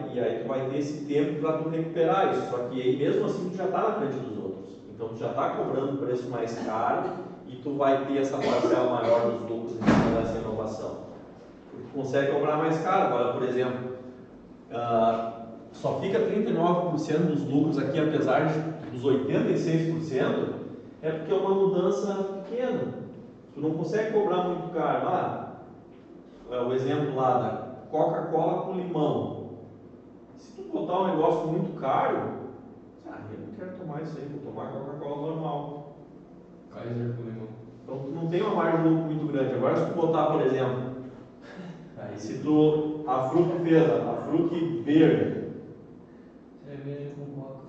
ter esse tempo para tu recuperar isso. Só que aí mesmo assim tu já está na frente dos outros. Então tu já está cobrando um preço mais caro e tu vai ter essa parcela maior dos lucros em cima dessa inovação. Tu consegue cobrar mais caro. Agora, por exemplo, só fica 39% dos lucros aqui, apesar dos 86%, é porque é uma mudança pequena. Tu não consegue cobrar muito caro. O exemplo lá da Coca-Cola com limão. Se tu botar um negócio muito caro, eu não quero tomar isso aí, vou tomar Coca-Cola normal. Kaiser com limão. Então tu não tem uma margem de lucro muito grande. Agora se tu botar, por exemplo, se tu, a Fruc fez, a Fruc verde. Cerveja com coca.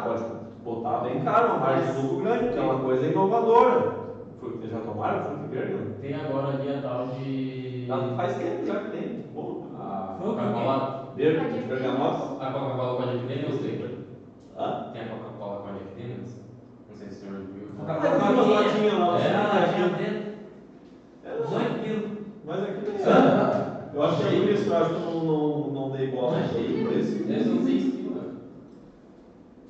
Pode botar bem caro, uma margem de lucro grande, porque é uma coisa inovadora. Vocês já tomaram Fruc verde? Tem agora ali a tal de... Faz tempo já que tem. Bom, A Coca-Cola verde, de bergamota. A Coca-Cola com a Jack Daniels tem? Tem a Coca-Cola com a Jack Daniels? Não sei se o senhor viu. Coca-Cola latinha lá. Latinha dentro. 18 quilos. Mas aqui tem. Eu acho que é por isso que eu acho que eu não dei bola. Por isso. Deve ser uns 6 quilos.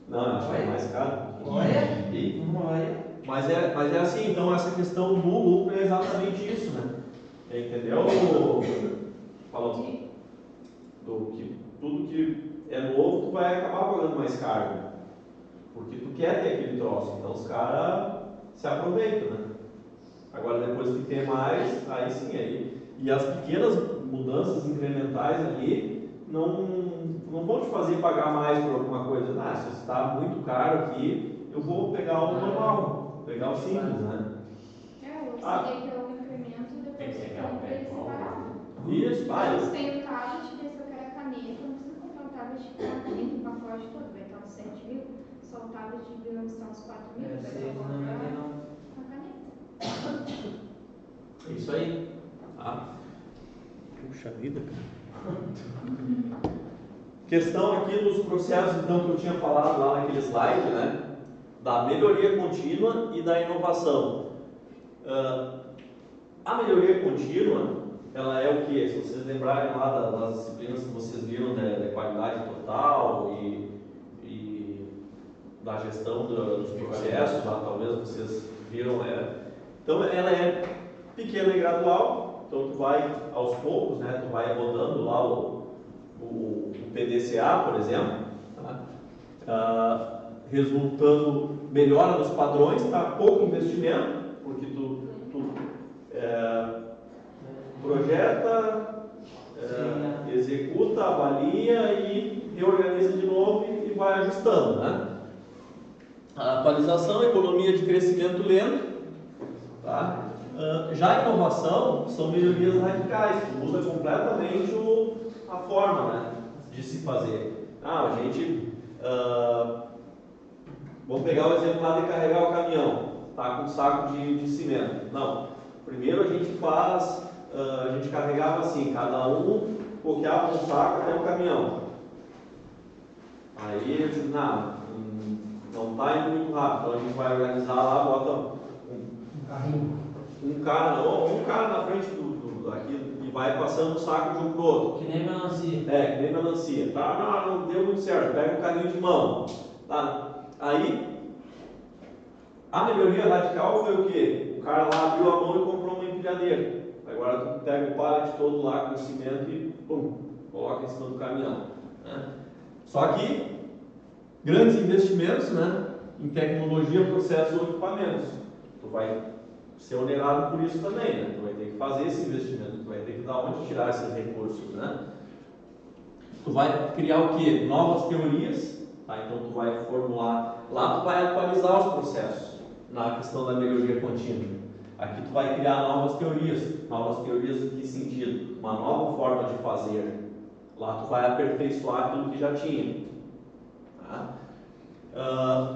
Não, eu acho que é mais caro. Olha. Mas é assim, então essa questão do lucro é exatamente isso, né? Entendeu? Falou do que tudo que é novo tu vai acabar pagando mais caro, porque tu quer ter aquele troço, então os caras se aproveitam, né? Agora depois que tem mais, aí sim, aí. E as pequenas mudanças incrementais ali não vão te fazer pagar mais por alguma coisa. Se está muito caro aqui, eu vou pegar o normal, pegar o simples, né? O seria que é o incremento depois que compra ele separado. Isso, vai. Se tem o tablet, daí se eu quero a caneta, não precisa comprar o tablet com a caneta, o pacote todo, vai estar uns 7 mil, só o tablet vai estar uns 4 mil, vai só comprar a caneta. É isso aí. Puxa vida, cara. Questão aqui dos processos, então, que eu tinha falado lá naquele slide, né? Da melhoria contínua e da inovação. A melhoria contínua, ela é o quê? Se vocês lembrarem lá das disciplinas que vocês viram da qualidade total e da gestão dos processos, lá, talvez vocês viram, então ela é pequena e gradual, então tu vai aos poucos, né? Tu vai rodando lá o PDCA, por exemplo, tá? Resultando melhora nos padrões, tá? Pouco investimento, porque tu projeta, executa, avalia e reorganiza de novo e vai ajustando, né? A atualização, economia de crescimento lento, tá? Já a inovação são melhorias radicais, que muda completamente a forma, né, de se fazer. A gente, vamos pegar o exemplo lá de carregar o caminhão, tá com um saco de cimento. Não, primeiro a gente a gente carregava assim, cada um coqueava um saco até o caminhão. Aí eu disse, não está indo muito rápido, então a gente vai organizar lá, bota um cara na frente daquilo e vai passando o saco de um pro outro. Que nem melancia. Que nem melancia. Tá? Não deu muito certo, pega um carrinho de mão. Tá? Aí, a melhoria radical foi o quê? O cara lá abriu a mão e comprou uma empilhadeira. Agora tu pega o pallet todo lá com cimento e coloca em cima do caminhão. Né? Só que, grandes investimentos, né, em tecnologia, processo ou equipamentos. Tu vai ser onerado por isso também, né? Tu vai ter que fazer esse investimento, tu vai ter que dar onde tirar esses recursos, né? Tu vai criar o quê? Novas teorias, tá? Então tu vai formular, lá tu vai atualizar os processos na questão da melhoria contínua. Aqui tu vai criar novas teorias em que sentido? Uma nova forma de fazer. Lá tu vai aperfeiçoar aquilo que já tinha. Tá?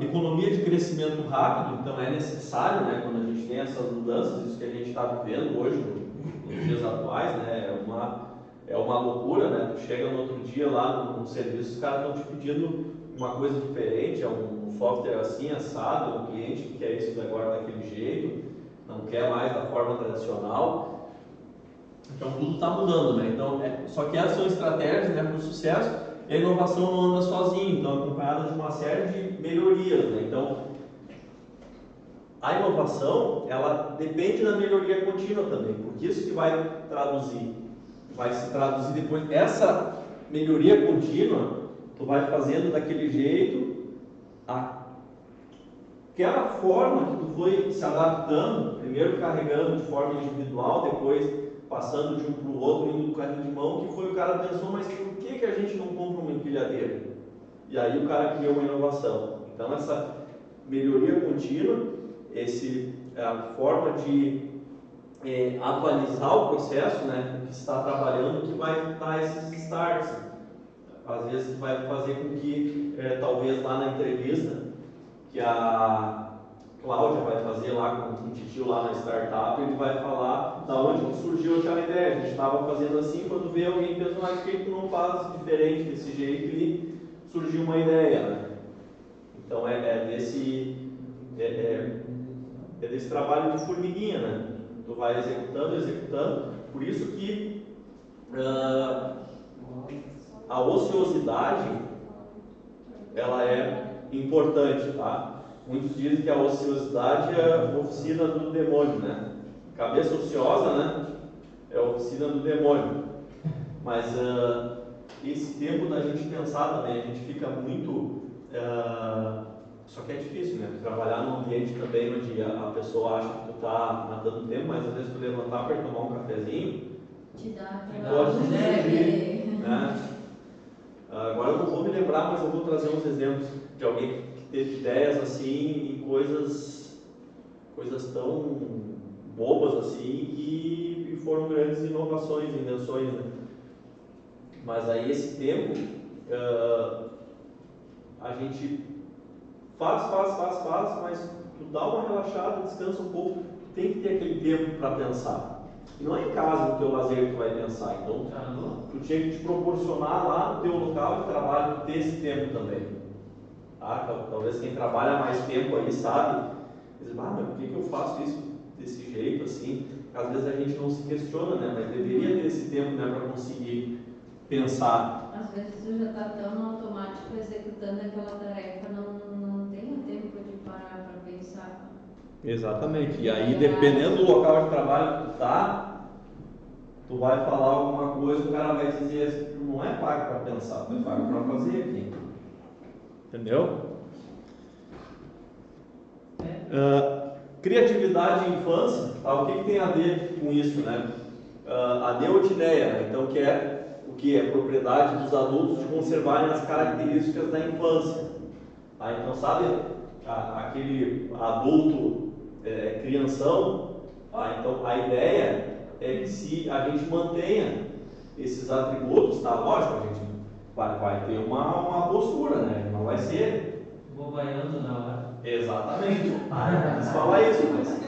Economia de crescimento rápido, então é necessário, né, quando a gente tem essas mudanças, isso que a gente está vivendo hoje, nos dias atuais, né, é uma loucura, né, tu chega no outro dia lá no serviço, os caras estão te pedindo uma coisa diferente, é um software assim, assado, um cliente que quer isso agora daquele jeito, não quer mais da forma tradicional, então tudo está mudando, né, então, só que essas são estratégias, né, para o sucesso. A inovação não anda sozinha, então é acompanhada de uma série de melhorias, né? Então, a inovação, ela depende da melhoria contínua também, porque isso que vai se traduzir depois. Essa melhoria contínua, tu vai fazendo daquele jeito, aquela forma que tu foi se adaptando, primeiro carregando de forma individual, depois passando de um para o outro, indo do carrinho de mão, que foi o cara pensou, mas por que a gente não compra uma empilhadeira? E aí o cara criou uma inovação. Então essa melhoria contínua, a forma de atualizar o processo, né, que está trabalhando, que vai dar esses starts. Às vezes vai fazer com que, talvez lá na entrevista, que a Cláudia vai fazer lá com o titio lá na startup, ele vai falar da onde que surgiu aquela ideia. A gente estava fazendo assim, quando vê alguém pensando, mas por que tu não faz diferente desse jeito, e surgiu uma ideia, né? Então desse trabalho de formiguinha, né? Tu vai executando, por isso que a ociosidade ela é importante, tá? muitos dizem que a ociosidade é a oficina do demônio, né? Cabeça ociosa, né? É a oficina do demônio. Mas esse tempo da gente pensar também, a gente fica muito... só que é difícil, né? Trabalhar num ambiente também onde a pessoa acha que tu está matando tempo, mas às vezes tu levantar para tomar um cafezinho, Te dá pode trabalho, surgir, né? Agora eu não vou me lembrar, mas eu vou trazer uns exemplos de alguém que teve ideias assim em coisas tão bobas assim e foram grandes inovações, invenções, né? Mas aí esse tempo a gente faz, mas tu dá uma relaxada, descansa um pouco, tu tem que ter aquele tempo para pensar. E não é em casa no teu lazer que tu vai pensar, então tu tinha que te proporcionar lá no teu local de trabalho tu ter esse tempo também. Tá? Talvez quem trabalha mais tempo aí sabe, diz, mas por que eu faço isso desse jeito assim? Às vezes a gente não se questiona, né? Mas deveria ter esse tempo, né, para conseguir pensar. Às vezes tu já está tão no automático executando aquela tarefa, não tem o tempo de parar para pensar. Exatamente. E aí, dependendo do local de trabalho que tu tá, tu vai falar alguma coisa, o cara vai dizer, tu não é pago para pensar, tu é pago para fazer aqui. Entendeu? Criatividade e infância, tá? O que tem a ver com isso, né? A neotineia, então, que é o que é propriedade dos adultos de conservarem as características da infância. Tá? Então, sabe aquele adulto crianção? Tá? Então, a ideia é que se a gente mantenha esses atributos, tá? Lógico, a gente vai ter uma postura, né? Não vai ser bobaiando na hora. exatamente. Eu quis falar isso, mas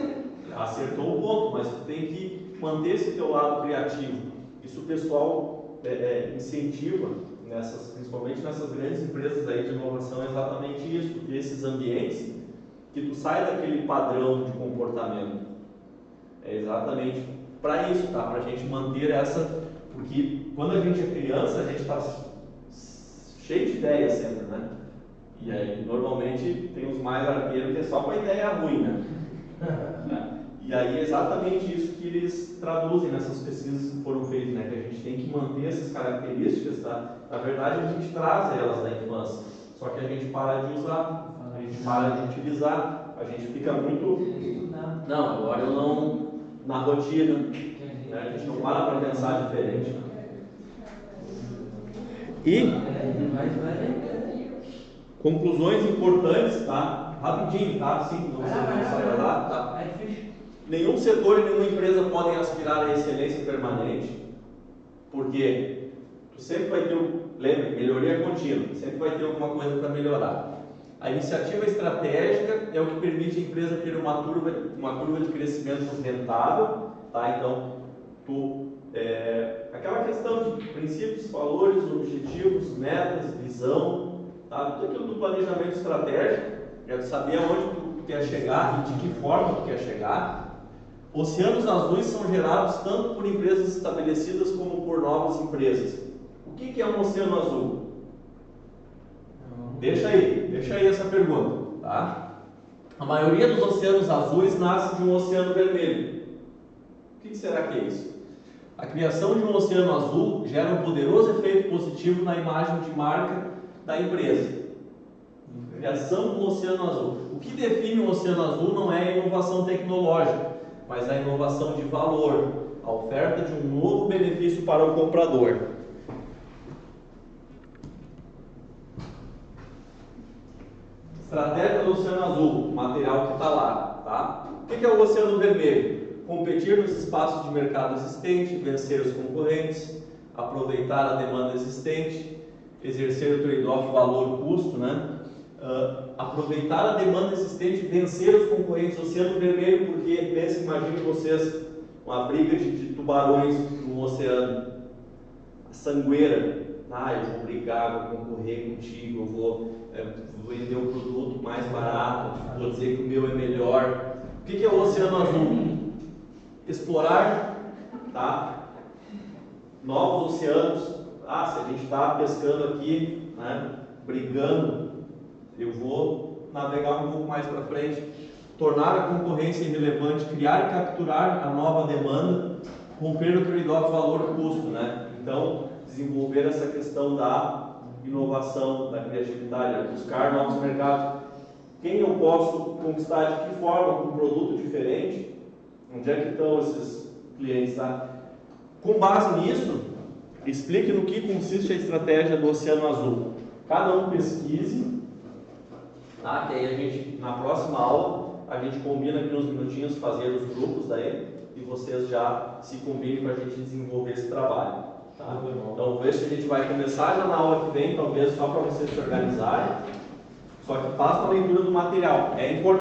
acertou o ponto, mas tu tem que manter esse teu lado criativo. Isso o pessoal incentiva, principalmente nessas grandes empresas aí de inovação, é exatamente isso, porque esses ambientes que tu sai daquele padrão de comportamento. É exatamente para isso, tá? Para a gente manter essa, porque quando a gente é criança, a gente está cheio de ideias sempre, né? E aí, normalmente, tem os mais arteiros que é só com a ideia ruim, né? E aí é exatamente isso que eles traduzem nessas pesquisas que foram feitas, né? Que a gente tem que manter essas características, tá? Na verdade, a gente traz elas da infância, só que a gente para de usar, a gente para de utilizar, a gente fica muito... Não, agora eu não... Na rotina, né? A gente não para pensar diferente. E... conclusões importantes, tá? Rapidinho, tá? Sim, não sai lá, tá? Nenhum setor e nenhuma empresa podem aspirar à excelência permanente, porque tu sempre vai ter, lembre, melhoria contínua, sempre vai ter alguma coisa para melhorar. A iniciativa estratégica é o que permite a empresa ter uma curva de crescimento rentável, tá? Então, aquela questão de princípios, valores, objetivos, metas, visão, tá? Tudo aquilo do planejamento estratégico, é saber aonde tu quer chegar e de que forma tu quer chegar. Oceanos azuis são gerados tanto por empresas estabelecidas como por novas empresas. O que é um oceano azul? Deixa aí essa pergunta, tá? A maioria dos oceanos azuis nasce de um oceano vermelho. O que será que é isso? A criação de um oceano azul gera um poderoso efeito positivo na imagem de marca da empresa. Criação do oceano azul. O que define o oceano azul não é a inovação tecnológica, mas a inovação de valor, a oferta de um novo benefício para o comprador. Estratégia do oceano azul, material que está lá, tá? O que é o oceano vermelho? Competir nos espaços de mercado existente, vencer os concorrentes, aproveitar a demanda existente, exercer o trade-off valor-custo, né? Aproveitar a demanda existente, vencer os concorrentes. Oceano vermelho, porque imagine vocês uma briga de tubarões no oceano, a sangueira. Eu vou brigar, vou concorrer contigo, eu vou vender um produto mais barato, vou dizer que o meu é melhor. O que é o oceano azul? Explorar, tá? Novos oceanos. Se a gente está pescando aqui, né, brigando, eu vou navegar um pouco mais para frente, tornar a concorrência irrelevante, criar e capturar a nova demanda, romper o trade-off valor-custo, né? Então, desenvolver essa questão da inovação, da criatividade, buscar novos mercados. Quem eu posso conquistar, de que forma, com um produto diferente? Onde é que estão esses clientes, tá? Com base nisso, explique no que consiste a estratégia do Oceano Azul. Cada um pesquise, tá? Que aí a gente, na próxima aula, a gente combina aqui uns minutinhos, fazer os grupos daí, e vocês já se combinem para a gente desenvolver esse trabalho. Tá? Então, veja se a gente vai começar já na aula que vem, talvez só para vocês se organizarem, só que faça a leitura do material. É importante.